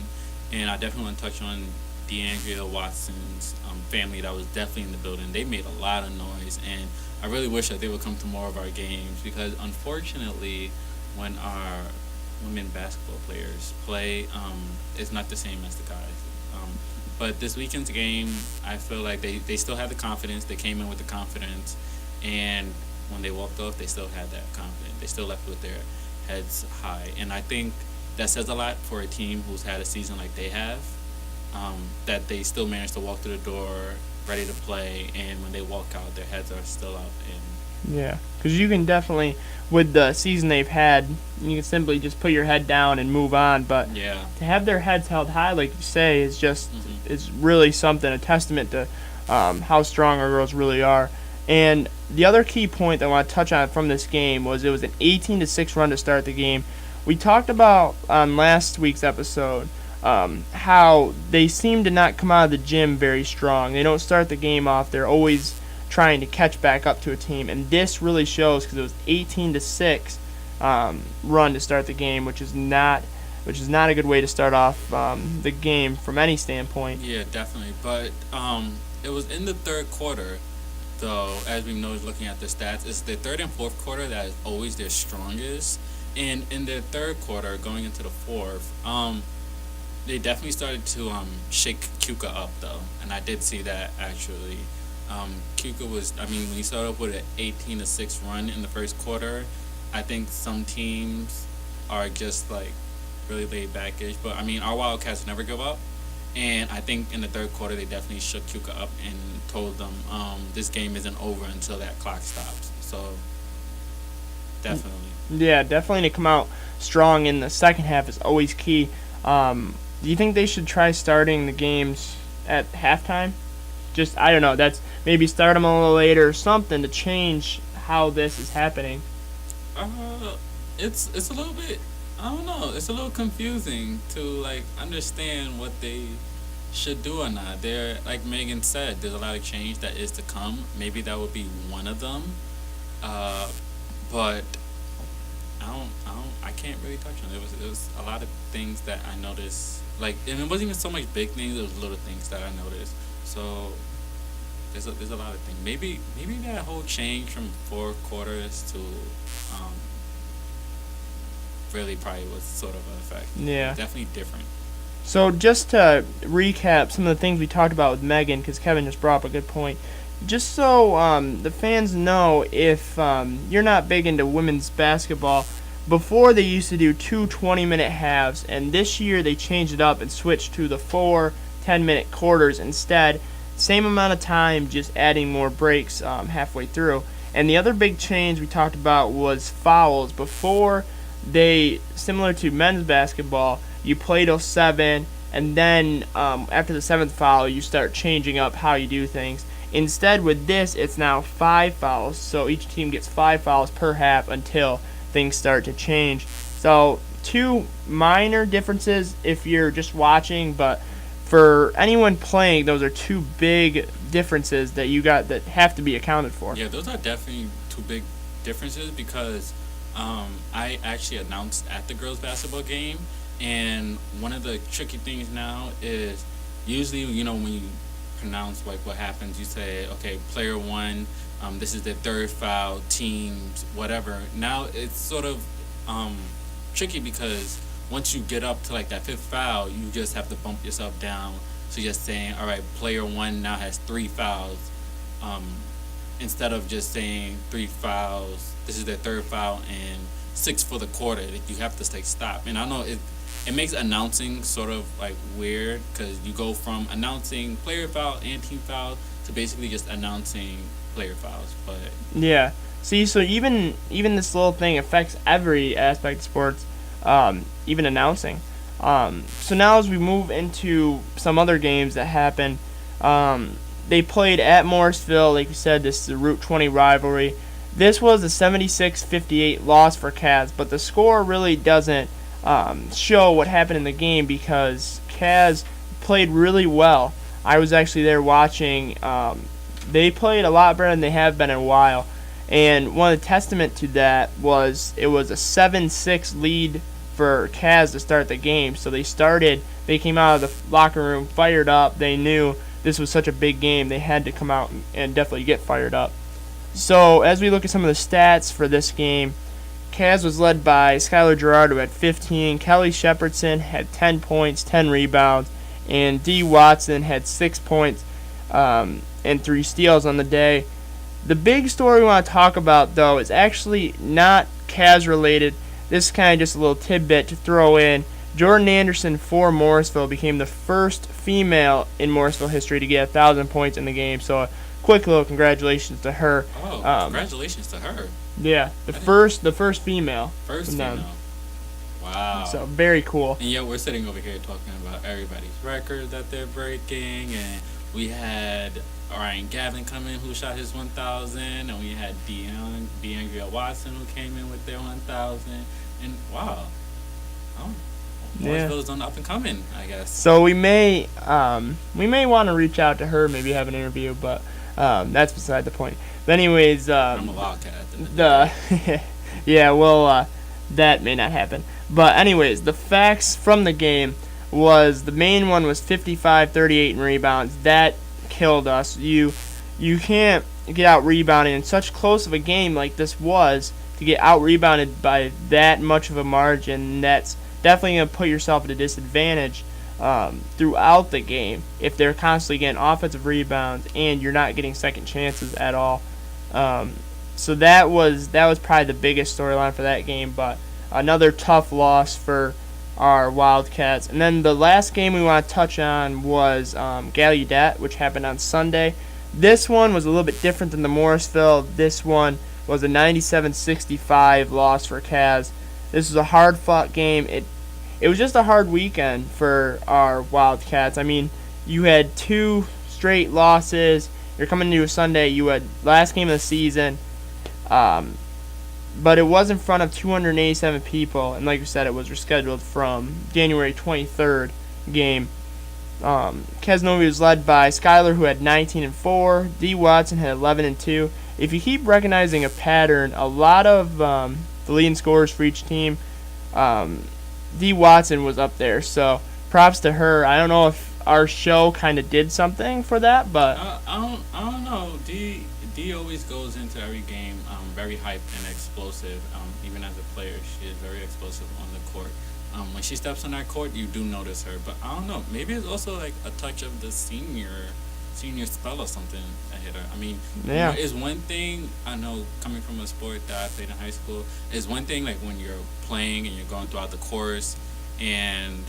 and I definitely want to touch on DeAndrea Watson's family that was definitely in the building. They made a lot of noise, and I really wish that they would come to more of our games because unfortunately when our women basketball players play, it's not the same as the guys. But this weekend's game, I feel like they still had the confidence. They came in with the confidence, and when they walked off, they still had that confidence. They still left with their heads high, and I think that says a lot for a team who's had a season like they have, that they still managed to walk through the door ready to play, and when they walk out, their heads are still up. And Yeah, because you can definitely, with the season they've had, you can simply just put your head down and move on. But yeah, to have their heads held high, like you say, is just is really something, a testament to how strong our girls really are. And the other key point that I want to touch on from this game was it was an 18-6 run to start the game. We talked about on last week's episode how they seem to not come out of the gym very strong. They don't start the game off. They're always trying to catch back up to a team, and this really shows because it was 18-6 run to start the game, which is not a good way to start off the game from any standpoint. Yeah, definitely. But it was in the third quarter, though, as we know, looking at the stats, it's the third and fourth quarter that is always their strongest. And in their third quarter, going into the fourth, they definitely started to shake Cuca up, though, and I did see that actually. Cuca was, when you start up with an 18-6 run in the first quarter, I think some teams are just like really laid backish. But our Wildcats never give up, and I think in the third quarter they definitely shook Cuca up and told them this game isn't over until that clock stops. So definitely. Yeah, definitely to come out strong in the second half is always key. Do you think they should try starting the games at halftime? Just, I don't know, that's maybe start them a little later or something to change how this is happening. It's a little bit, I don't know, it's a little confusing to understand what they should do or not. There, like Megan said, there's a lot of change that is to come. Maybe that would be one of them. But I can't really touch on it. It was a lot of things that I noticed, and it wasn't even so much big things, it was little things that I noticed. So there's a lot of things. Maybe that whole change from 4 quarters to really probably was sort of an effect. Yeah. Definitely different. So just to recap some of the things we talked about with Megan, because Kevin just brought up a good point. Just so the fans know, if you're not big into women's basketball, before they used to do 2 20-minute halves, and this year they changed it up and switched to the 4 10-minute quarters instead. Same amount of time, just adding more breaks halfway through. And the other big change we talked about was fouls. Before, they, similar to men's basketball, you play till 7, and then after the 7th foul, you start changing up how you do things. Instead, with this, it's now 5 fouls, so each team gets 5 fouls per half until things start to change. So 2 minor differences if you're just watching, but for anyone playing, those are 2 big differences that you got that have to be accounted for. Yeah, those are definitely 2 big differences because I actually announced at the girls' basketball game, and one of the tricky things now is usually, when you pronounce what happens, you say, okay, player 1, this is their 3rd foul, teams, whatever. Now it's sort of tricky because once you get up to that 5th foul, you just have to bump yourself down. So you're just saying, all right, player 1 now has 3 fouls, instead of just saying 3 fouls, this is their 3rd foul and 6 for the quarter. You have to say stop. And I know it makes announcing sort of weird because you go from announcing player foul and team foul to basically just announcing player fouls. But yeah, see, so even this little thing affects every aspect of sports, even announcing. So now as we move into some other games that happen, they played at Morrisville. Like you said, this is a Route 20 rivalry. This was a 76-58 loss for Cavs, but the score really doesn't show what happened in the game because Cavs played really well. I was actually there watching. They played a lot better than they have been in a while. And one of the testament to that was it was a 7-6 lead for Cavs to start the game. So they came out of the locker room fired up. They knew this was such a big game. They had to come out and definitely get fired up. So as we look at some of the stats for this game, Cavs was led by Skylar Girard, who had 15. Kelly Shepardson had 10 points, 10 rebounds. And D. Watson had 6 points and 3 steals on the day. The big story we want to talk about, though, is actually not Cavs related. This is kind of just a little tidbit to throw in. Jordan Anderson for Morrisville became the first female in Morrisville history to get 1,000 points in the game. So a quick little congratulations to her. Oh, congratulations to her. Yeah, the first female. First female. Wow. So very cool. And yet we're sitting over here talking about everybody's record that they're breaking, and we had Ryan Gavin come in who shot his 1,000, and we had DeAndrea Watson who came in with their 1,000, and wow. Oh. Morrisville's on up and coming, I guess. So we may want to reach out to her, maybe have an interview, but that's beside the point. But anyways, I'm a Wildcat. Yeah, well, that may not happen. But anyways, the facts from the game was the main one was 55-38 in rebounds. That killed us. You can't get out rebounded in such close of a game like this was to get out rebounded by that much of a margin. That's definitely going to put yourself at a disadvantage throughout the game if they're constantly getting offensive rebounds and you're not getting second chances at all. So that was probably the biggest storyline for that game, but another tough loss for our Wildcats. And then the last game we want to touch on was Gallaudet, which happened on Sunday. This one was a little bit different than the Morrisville. This one was a 97-65 loss for Cavs. This was a hard-fought game. It was just a hard weekend for our Wildcats. I mean, you had 2 straight losses. You're coming into a Sunday. You had last game of the season. But it was in front of 287 people. And like we said, it was rescheduled from January 23rd game. Kesnovi was led by Skylar, who had 19-4. D. Watson had 11-2. If you keep recognizing a pattern, a lot of the leading scorers for each team, D. Watson was up there. So props to her. I don't know if our show kind of did something for that, but I don't know. D always goes into every game very hyped and explosive. Even as a player, she is very explosive on the court. When she steps on that court, you do notice her. But I don't know. Maybe it's also like a touch of the senior spell or something that hit her. I mean, yeah. Is one thing I know coming from a sport that I played in high school is one thing like when you're playing and you're going throughout the course and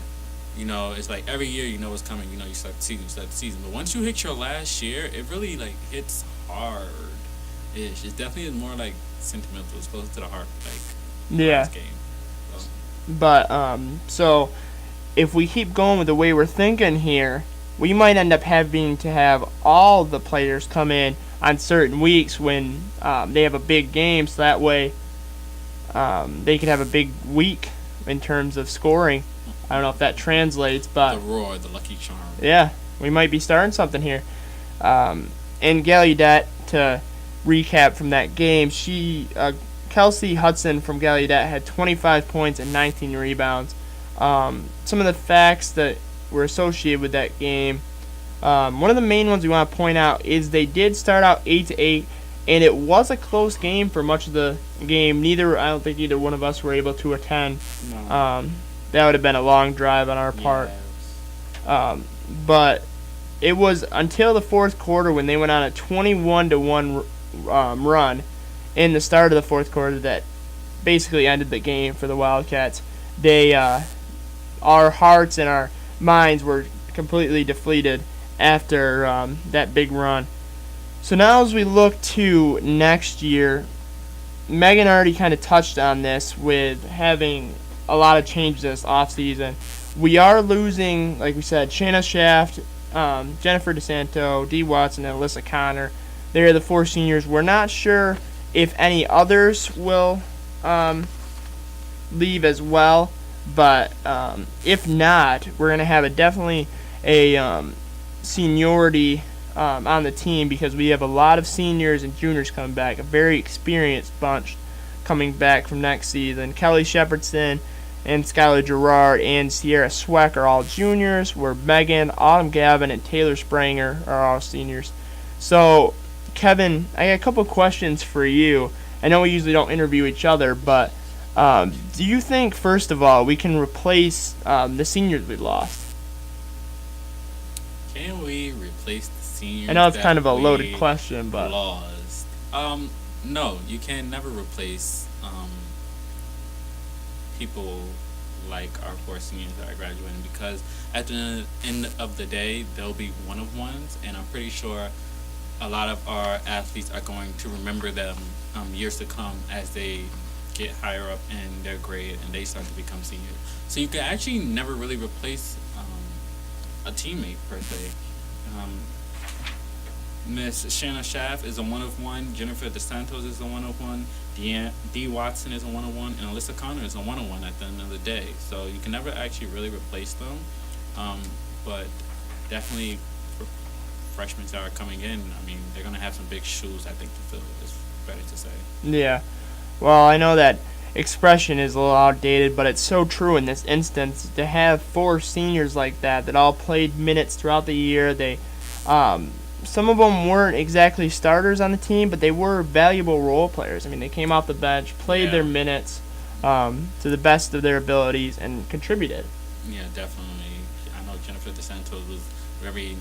it's like every year you know what's coming. You start the season. But once you hit your last year, it really like hits hard-ish. It definitely is more like sentimental. It's close to the heart, like last game. So. But so if we keep going with the way we're thinking here, we might end up having to have all the players come in on certain weeks when they have a big game, so that way they could have a big week in terms of scoring. I don't know if that translates, but the roar, the lucky charm. Yeah, we might be starting something here. And Gallaudet, to recap from that game, Kelsey Hudson from Gallaudet had 25 points and 19 rebounds. Some of the facts that were associated with that game, one of the main ones we want to point out is they did start out 8-8, and it was a close game for much of the game. I don't think either one of us were able to attend. No. That would have been a long drive on our part. But it was until the fourth quarter when they went on a 21-1 run in the start of the fourth quarter that basically ended the game for the Wildcats. Our hearts and our minds were completely deflated after that big run. So now as we look to next year, Megan already kind of touched on this with having a lot of changes this offseason. We are losing, like we said, Shanna Shaft, Jennifer DeSanto, D. Watson, and Alyssa Connor. They're the 4 seniors. We're not sure if any others will leave as well. But if not, we're going to have definitely a seniority on the team, because we have a lot of seniors and juniors coming back, a very experienced bunch coming back from next season. Kelly Shepherdson and Skylar Gerard and Sierra Sweck are all juniors, where Megan, Autumn Gavin, and Taylor Spranger are all seniors. So, Kevin, I got a couple questions for you. I know we usually don't interview each other, but do you think, first of all, we can replace the seniors we lost? Can we replace the seniors? I know it's that kind of a we loaded question, but lost? No, you can never replace people like our 4 seniors that are graduating, because at the end of the day, they'll be one-of-ones, and I'm pretty sure a lot of our athletes are going to remember them years to come as they get higher up in their grade and they start to become seniors. So you can actually never really replace a teammate per se. Miss Shanna Schaff is a one-of-one. Jennifer DeSantos is a one-of-one. D. Watson is a one-of-one. And Alyssa Connor is a one-of-one at the end of the day. So you can never actually really replace them. But definitely for freshmen that are coming in, I mean, they're going to have some big shoes, I think, to fill. It's better to say. yeah. Well, I know that expression is a little outdated, but it's so true in this instance. To have 4 seniors like that all played minutes throughout the year, they some of them weren't exactly starters on the team, but they were valuable role players. I mean, they came off the bench, played their minutes to the best of their abilities, and contributed. Yeah, definitely. I know Jennifer DeSantos was very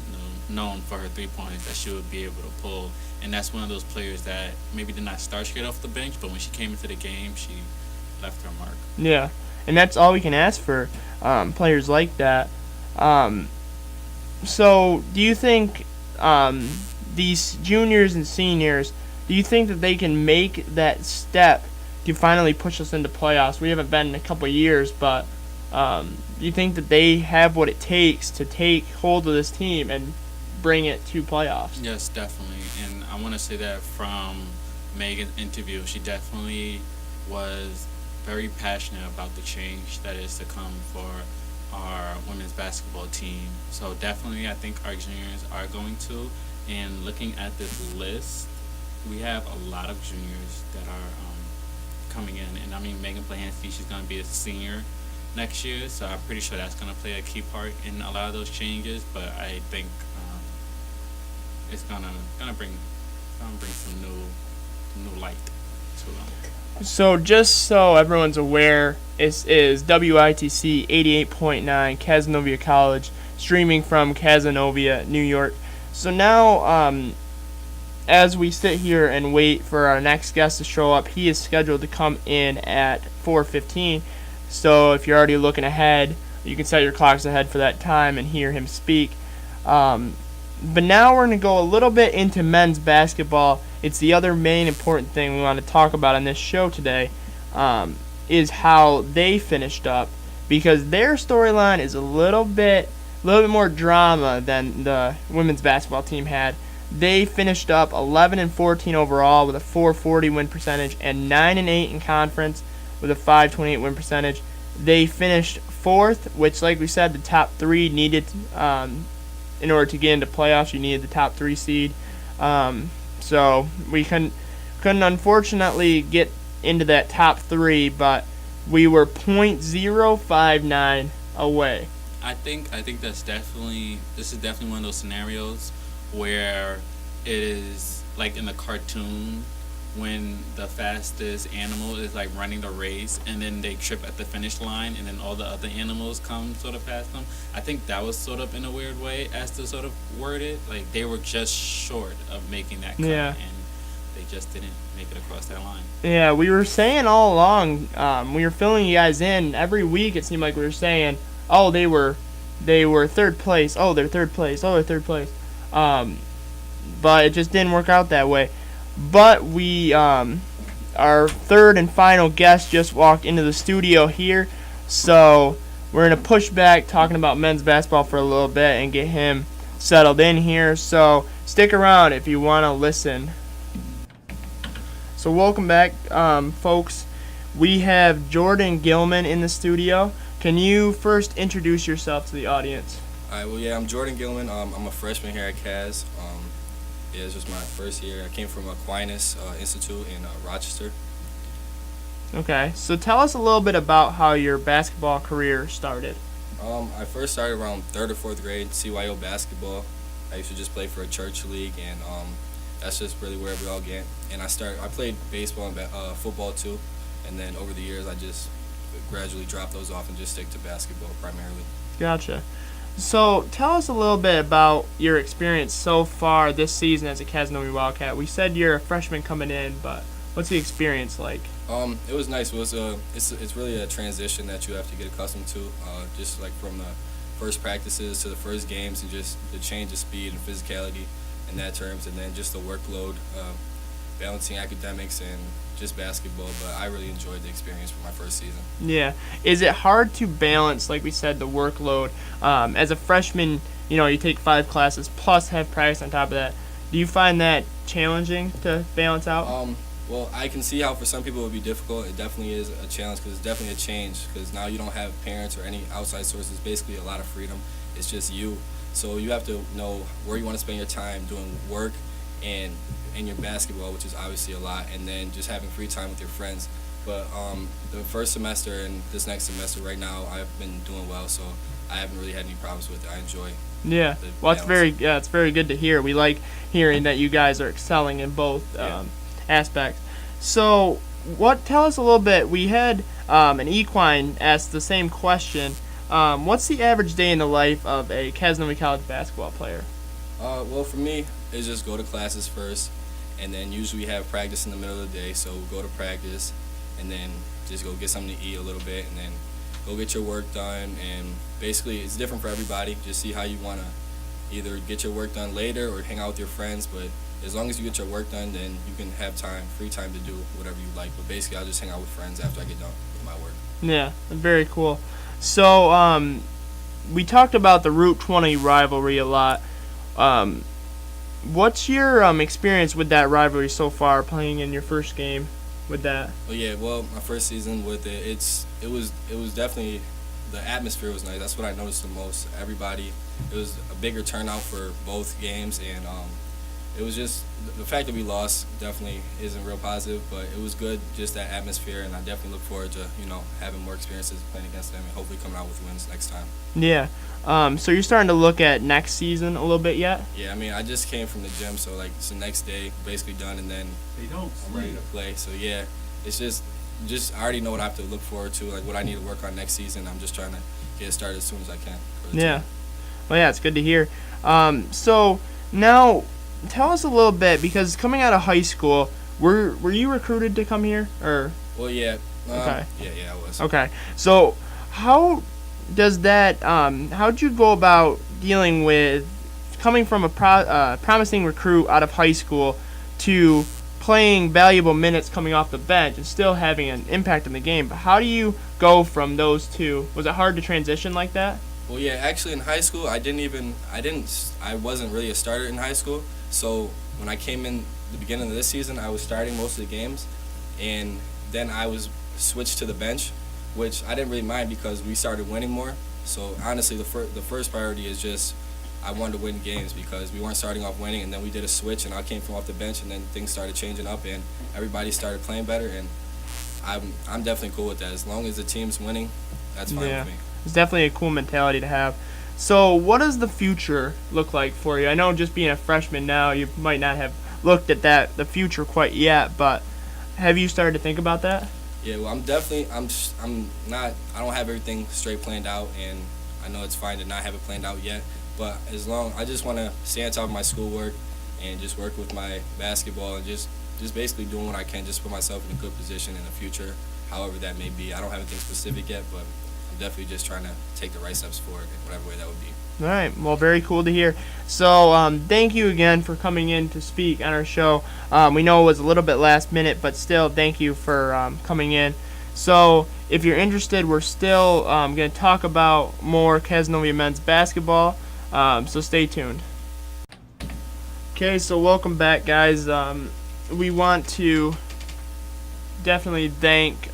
known for her 3-pointers that she would be able to pull, and that's one of those players that maybe did not start straight off the bench, but when she came into the game, she left her mark. Yeah, and that's all we can ask for players like that. So, do you think these juniors and seniors, do you think that they can make that step to finally push us into playoffs? We haven't been in a couple of years, but do you think that they have what it takes to take hold of this team and bring it to playoffs? Yes, definitely. And I want to say that from Megan's interview, she definitely was very passionate about the change that is to come for our women's basketball team. So definitely I think our juniors are going to. And looking at this list, we have a lot of juniors that are coming in. And I mean, Megan Phalanski, she's going to be a senior next year, so I'm pretty sure that's going to play a key part in a lot of those changes. But I think it's gonna bring some new light to them. So just so everyone's aware, it is WITC 88.9 Cazenovia College, streaming from Cazenovia, New York. So now, as we sit here and wait for our next guest to show up, he is scheduled to come in at 4:15. So if you're already looking ahead, you can set your clocks ahead for that time and hear him speak. But now we're going to go a little bit into men's basketball. It's the other main important thing we want to talk about on this show today, is how they finished up, because their storyline is a little bit more drama than the women's basketball team had. They finished up 11-14 overall with a 440 win percentage and 9-8 in conference with a 528 win percentage. They finished 4th, which, like we said, the top 3 needed. In order to get into playoffs, you needed the top 3 seed. So we couldn't unfortunately get into that top 3, but we were .059 away. I think this is definitely one of those scenarios where it is like in the cartoon when the fastest animal is like running the race and then they trip at the finish line and then all the other animals come sort of past them. I think that was sort of in a weird way as to sort of word it. Like they were just short of making that cut and they just didn't make it across that line. Yeah, we were saying all along, we were filling you guys in every week. It seemed like we were saying, oh, they were 3rd place. Oh, they're 3rd place. Oh, they're 3rd place. But it just didn't work out that way. But we, our 3rd and final guest just walked into the studio here, so we're going to push back talking about men's basketball for a little bit and get him settled in here. So stick around if you want to listen. So welcome back, folks. We have Jordan Gilman in the studio. Can you first introduce yourself to the audience? All right, well, yeah, I'm Jordan Gilman. I'm a freshman here at CAS. Yeah, it's just my first year. I came from Aquinas Institute in Rochester. Okay, so tell us a little bit about how your basketball career started. I first started around 3rd or 4th grade, CYO basketball. I used to just play for a church league, and that's just really where we all get. And I played baseball and football too, and then over the years I just gradually dropped those off and just stick to basketball primarily. Gotcha. So tell us a little bit about your experience so far this season as a Casanova Wildcat. We said you're a freshman coming in, but what's the experience like? It was nice. It's really a transition that you have to get accustomed to, just like from the first practices to the first games, and just the change of speed and physicality in that terms, and then just the workload, balancing academics and just basketball. But I really enjoyed the experience for my first season. Yeah. Is it hard to balance, like we said, the workload? As a freshman, you take 5 classes plus have practice on top of that. Do you find that challenging to balance out? Well, I can see how for some people it would be difficult. It definitely is a challenge because it's definitely a change, because now you don't have parents or any outside sources, basically a lot of freedom. It's just you. So you have to know where you want to spend your time doing work and your basketball, which is obviously a lot, and then just having free time with your friends. But the first semester and this next semester right now, I've been doing well, so I haven't really had any problems with it. I enjoy Yeah. Well, it's very good to hear. We like hearing that you guys are excelling in both aspects. So, tell us a little bit. We had an equine ask the same question. What's the average day in the life of a Casanova College basketball player? Well, for me, it's just go to classes first, and then usually we have practice in the middle of the day, so we'll go to practice, and then just go get something to eat a little bit, and then go get your work done. And basically, it's different for everybody. Just see how you want to either get your work done later or hang out with your friends, but as long as you get your work done, then you can have free time to do whatever you like. But basically, I'll just hang out with friends after I get done with my work. Yeah, very cool. So, we talked about the Route 20 rivalry a lot. What's your experience with that rivalry so far, playing in your first game with that? Well, my first season with it, it was definitely, the atmosphere was nice. That's what I noticed the most. Everybody, it was a bigger turnout for both games, and it was just the fact that we lost definitely isn't real positive, but it was good, just that atmosphere, and I definitely look forward to having more experiences playing against them and hopefully coming out with wins next time. Yeah. So you're starting to look at next season a little bit yet? Yeah, I mean, I just came from the gym, so it's the next day, basically done, and then I'm ready to play. So yeah, it's just I already know what I have to look forward to, like what I need to work on next season. I'm just trying to get started as soon as I can. Yeah. Well, yeah, it's good to hear. So now, tell us a little bit, because coming out of high school, were you recruited to come here, or? Well, yeah. Okay. Yeah, I was. Okay. So how does that? How'd you go about dealing with coming from a promising recruit out of high school to playing valuable minutes coming off the bench and still having an impact in the game? But how do you go from those two? Was it hard to transition like that? Well, yeah. Actually, in high school, I wasn't really a starter in high school. So when I came in the beginning of this season, I was starting most of the games, and then I was switched to the bench, which I didn't really mind because we started winning more. So honestly, the first priority is just I wanted to win games because we weren't starting off winning, and then we did a switch, and I came from off the bench, and then things started changing up, and everybody started playing better, and I'm definitely cool with that. As long as the team's winning, that's fine with me. It's definitely a cool mentality to have. So what does the future look like for you? I know just being a freshman now, you might not have looked at the future quite yet, but have you started to think about that? Yeah, well, I don't have everything straight planned out, and I know it's fine to not have it planned out yet, but I just want to stay on top of my schoolwork and just work with my basketball and just basically doing what I can just put myself in a good position in the future, however that may be. I don't have anything specific yet, but I'm definitely just trying to take the right steps forward in whatever way that would be. All right. Well, very cool to hear. So thank you again for coming in to speak on our show. We know it was a little bit last minute, but still thank you for coming in. So if you're interested, we're still going to talk about more Casanova men's basketball, so stay tuned. Okay, so welcome back, guys. We want to definitely thank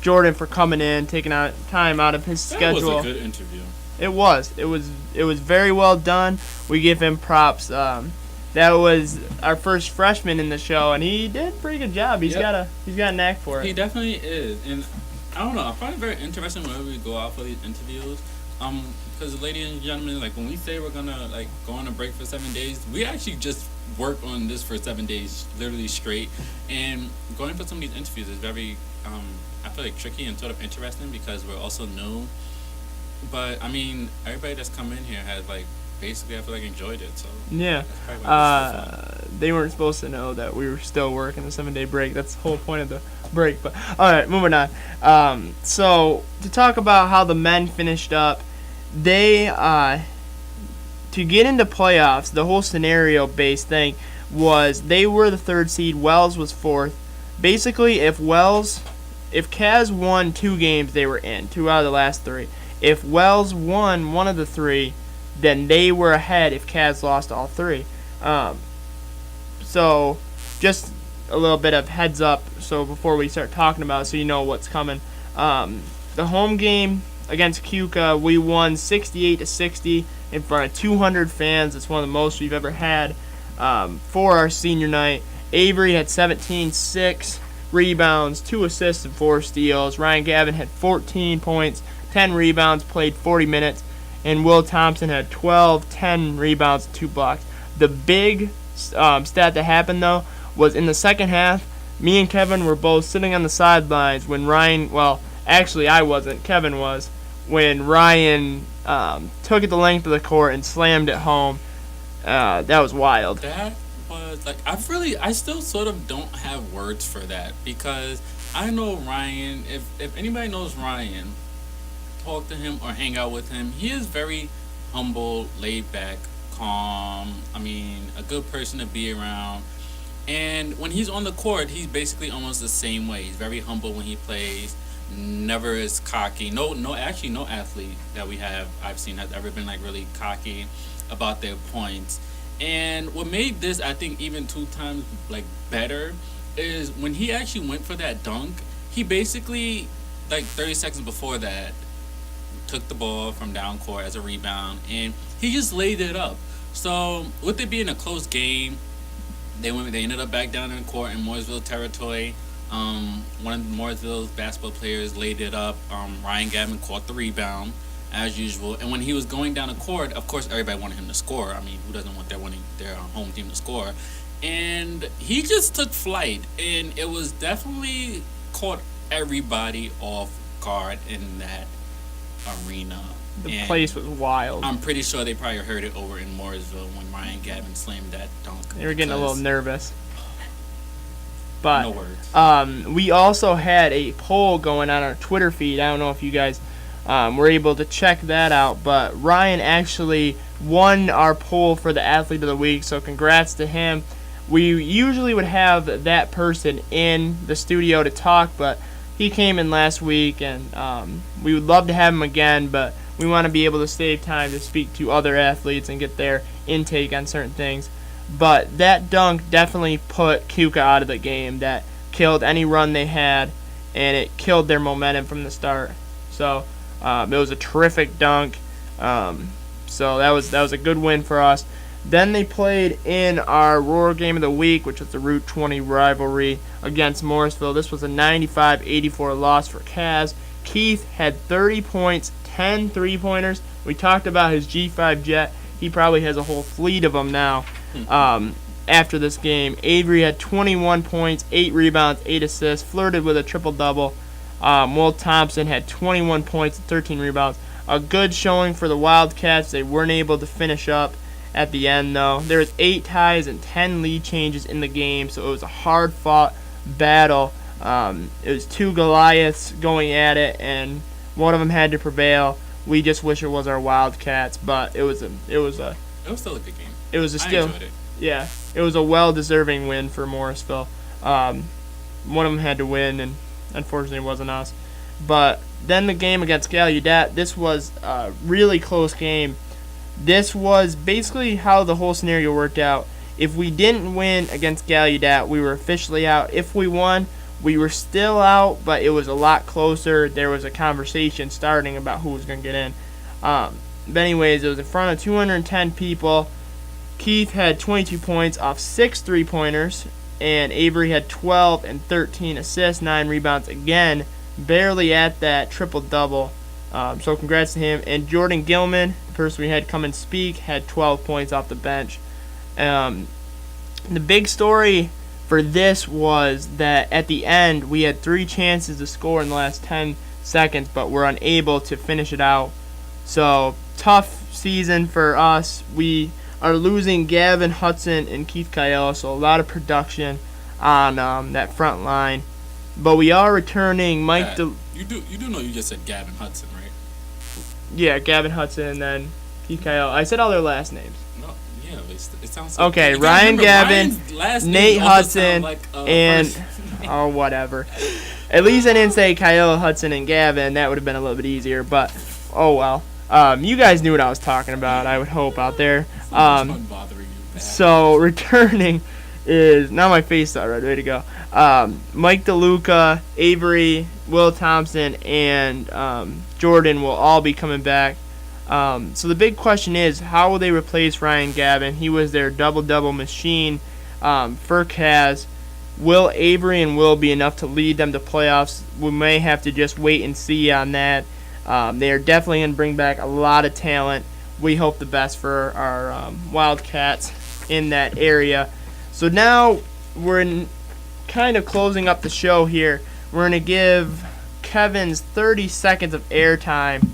Jordan for coming in, taking out time out of his schedule. That was a good interview. It was very well done. We give him props. That was our first freshman in the show, and he did a pretty good job. He's got a knack for it. He definitely is, and I don't know. I find it very interesting whenever we go out for these interviews. Because ladies and gentlemen, like when we say we're gonna like go on a break for 7 days, we actually just work on this for 7 days, literally straight. And going for some of these interviews is very, I feel like tricky and sort of interesting because we're also new. But I mean, everybody that's come in here has like basically I feel like enjoyed it. So yeah, that's probably why it's so fun. they weren't supposed to know that we were still working a 7-day break. That's the whole point of the break. But all right, moving on. So to talk about how the men finished up, they to get into playoffs, the whole scenario-based thing was they were the 3rd seed. Wells was 4th. Basically, if Kaz won 2 games, they were in 2 out of the last 3. If Wells won one of the 3, then they were ahead if Kaz lost all 3. So just a little bit of heads up so before we start talking about it so you know what's coming. The home game against Keuka, we won 68-60 in front of 200 fans. It's one of the most we've ever had for our senior night. Avery had 17, 6 rebounds, 2 assists, and 4 steals. Ryan Gavin had 14 points, 10 rebounds, played 40 minutes. And Will Thompson had 12, 10 rebounds, 2 blocks. The big stat that happened, though, was in the second half, me and Kevin were both sitting on the sidelines when Ryan, well, actually I wasn't, Kevin was, when Ryan took it the length of the court and slammed it home. That was wild. That was like I still sort of don't have words for that because I know Ryan. If anybody knows Ryan, talk to him or hang out with him, he is very humble, laid back, calm. I mean, a good person to be around. And when he's on the court, he's basically almost the same way. He's very humble when he plays. Never is cocky. No athlete that I've seen has ever been like really cocky about their points. And what made this, I think, even 2 times like better is when he actually went for that dunk. He basically, like 30 seconds before that, took the ball from down court as a rebound, and he just laid it up. So with it being a close game, they ended up back down in the court in Mooresville territory. One of Mooresville's basketball players laid it up. Ryan Gavin caught the rebound as usual, and when he was going down the court, of course everybody wanted him to score. I mean, who doesn't want their home team to score? And he just took flight, and it was definitely caught everybody off guard in that arena. The place was wild. I'm pretty sure they probably heard it over in Mooresville when Ryan Gavin slammed that dunk. They were getting a little nervous. But no words. We also had a poll going on our Twitter feed. I don't know if you guys were able to check that out, but Ryan actually won our poll for the Athlete of the Week, so congrats to him. We usually would have that person in the studio to talk, but he came in last week, and we would love to have him again, but we want to be able to save time to speak to other athletes and get their intake on certain things. But that dunk definitely put Keuka out of the game. That killed any run they had, and it killed their momentum from the start. So it was a terrific dunk. So that was a good win for us. Then they played in our Roar Game of the Week, which was the Route 20 rivalry against Morrisville. This was a 95-84 loss for Kaz. Keith had 30 points, 10 3-pointers. We talked about his G5 jet. He probably has a whole fleet of them now. After this game, Avery had 21 points, 8 rebounds, 8 assists, flirted with a triple-double. Will Thompson had 21 points and 13 rebounds. A good showing for the Wildcats. They weren't able to finish up at the end, though. There was 8 ties and 10 lead changes in the game, so it was a hard-fought battle. It was 2 Goliaths going at it, and one of them had to prevail. We just wish it was our Wildcats, but it was still a good game. I enjoyed it. Yeah, it was a well-deserving win for Morrisville. One of them had to win, and unfortunately it wasn't us. But then the game against Gallaudet, this was a really close game. This was basically how the whole scenario worked out. If we didn't win against Gallaudet, we were officially out. If we won, We were still out, but it was a lot closer. There was a conversation starting about who was going to get in. But anyways, it was in front of 210 people. Keith had 22 points off 6 3-pointers, and Avery had 12 and 13 assists, 9 rebounds. Again, barely at that triple-double. So congrats to him. And Jordan Gilman, the person we had come and speak, had 12 points off the bench. The big story for this was that at the end we had 3 chances to score in the last 10 seconds, but were unable to finish it out. So tough season for us. We are losing Gavin Hudson and Keith Kyle, so a lot of production on that front line. But we are returning Mike. You do know you just said Gavin Hudson, right? Yeah, Gavin Hudson and then Keith Kyle. I said all their last names. No, yeah, it sounds like Okay, you gotta Ryan remember, Gavin, Ryan's last Nate name also Hudson, sound like, and person. oh whatever. At least I didn't say Kyle Hudson and Gavin. That would have been a little bit easier. But oh well. You guys knew what I was talking about. I would hope out there. Fun bothering you, man. So returning is now my face is all right. Way to go. Mike DeLuca, Avery, Will Thompson, and Jordan will all be coming back. So the big question is, how will they replace Ryan Gavin? He was their double-double machine for Cavs. Will Avery and Will be enough to lead them to playoffs? We may have to just wait and see on that. They are definitely going to bring back a lot of talent. We hope the best for our Wildcats in that area. So now we're kind of closing up the show here. We're going to give Kevin's 30 seconds of airtime.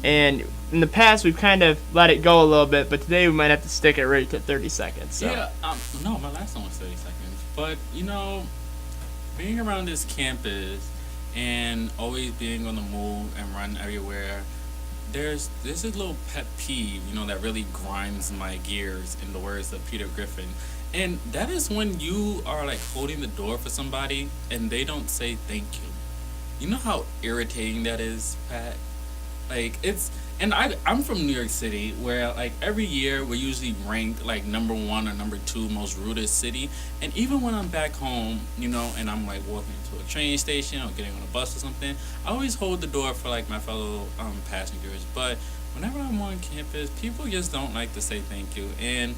And in the past, we've kind of let it go a little bit, but today we might have to stick it right to 30 seconds. So. Yeah, no, my last one was 30 seconds. But, being around this campus and always being on the move and run everywhere, there's a little pet peeve, that really grinds my gears, in the words of Peter Griffin. And that is when you are, holding the door for somebody and they don't say thank you. You know how irritating that is, Pat? And I'm from New York City, where every year we're usually ranked number 1 or number 2 most rudest city. And even when I'm back home, and I'm walking to a train station or getting on a bus or something, I always hold the door for my fellow passengers. But whenever I'm on campus, people just don't like to say thank you. And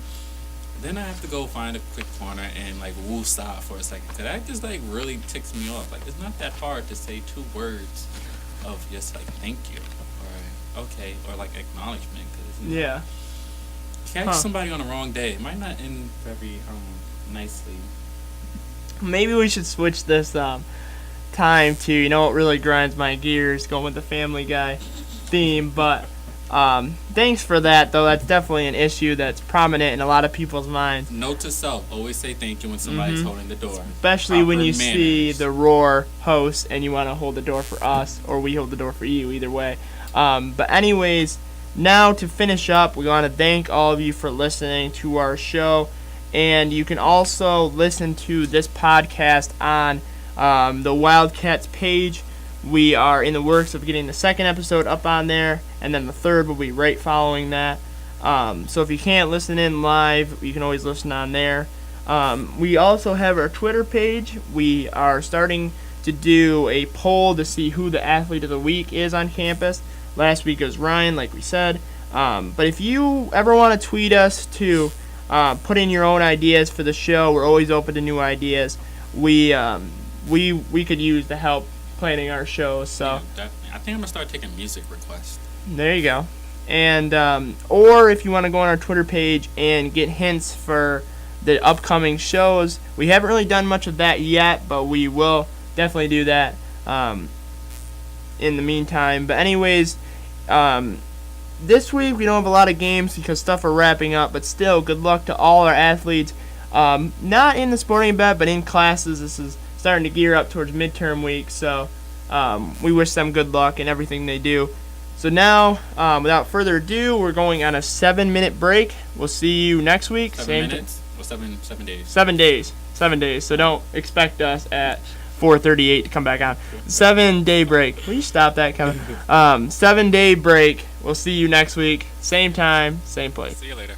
then I have to go find a quick corner and woo-saw for a second. So that just really ticks me off. It's not that hard to say 2 words of just thank you. Okay, or acknowledgement, because Yeah. catch somebody on the wrong day, it might not end very nicely. Maybe we should switch this time to, what really grinds my gears, going with the Family Guy theme. But thanks for that, though. That's definitely an issue that's prominent in a lot of people's minds. Note to self: always say thank you when somebody's holding the door. Especially when you Proper see manners. the Roar host and you want to hold the door for us, or we hold the door for you, either way. But anyways, now to finish up, we want to thank all of you for listening to our show. And you can also listen to this podcast on the Wildcats page. We are in the works of getting the 2nd episode up on there, and then the 3rd will be right following that. So if you can't listen in live, you can always listen on there. We also have our Twitter page. We are starting to do a poll to see who the athlete of the week is on campus. Last week it was Ryan, like we said. But if you ever want to tweet us to put in your own ideas for the show, we're always open to new ideas. We could use the help planning our shows. So Yeah, definitely. I think I'm gonna start taking music requests. there you go. And or if you want to go on our Twitter page and get hints for the upcoming shows, we haven't really done much of that yet, but we will definitely do that in the meantime. But anyways, this week we don't have a lot of games because stuff are wrapping up, but still, good luck to all our athletes. Not in the sporting event, but in classes. This is starting to gear up towards midterm week, so we wish them good luck in everything they do. So now, without further ado, we're going on a 7-minute break. We'll see you next week. 7 minutes? Or 7 days? 7 days. 7 days. So don't expect us at 4:38 to come back on. 7-day break. Will you stop that, Kevin? 7-day break. We'll see you next week. Same time, same place. See you later.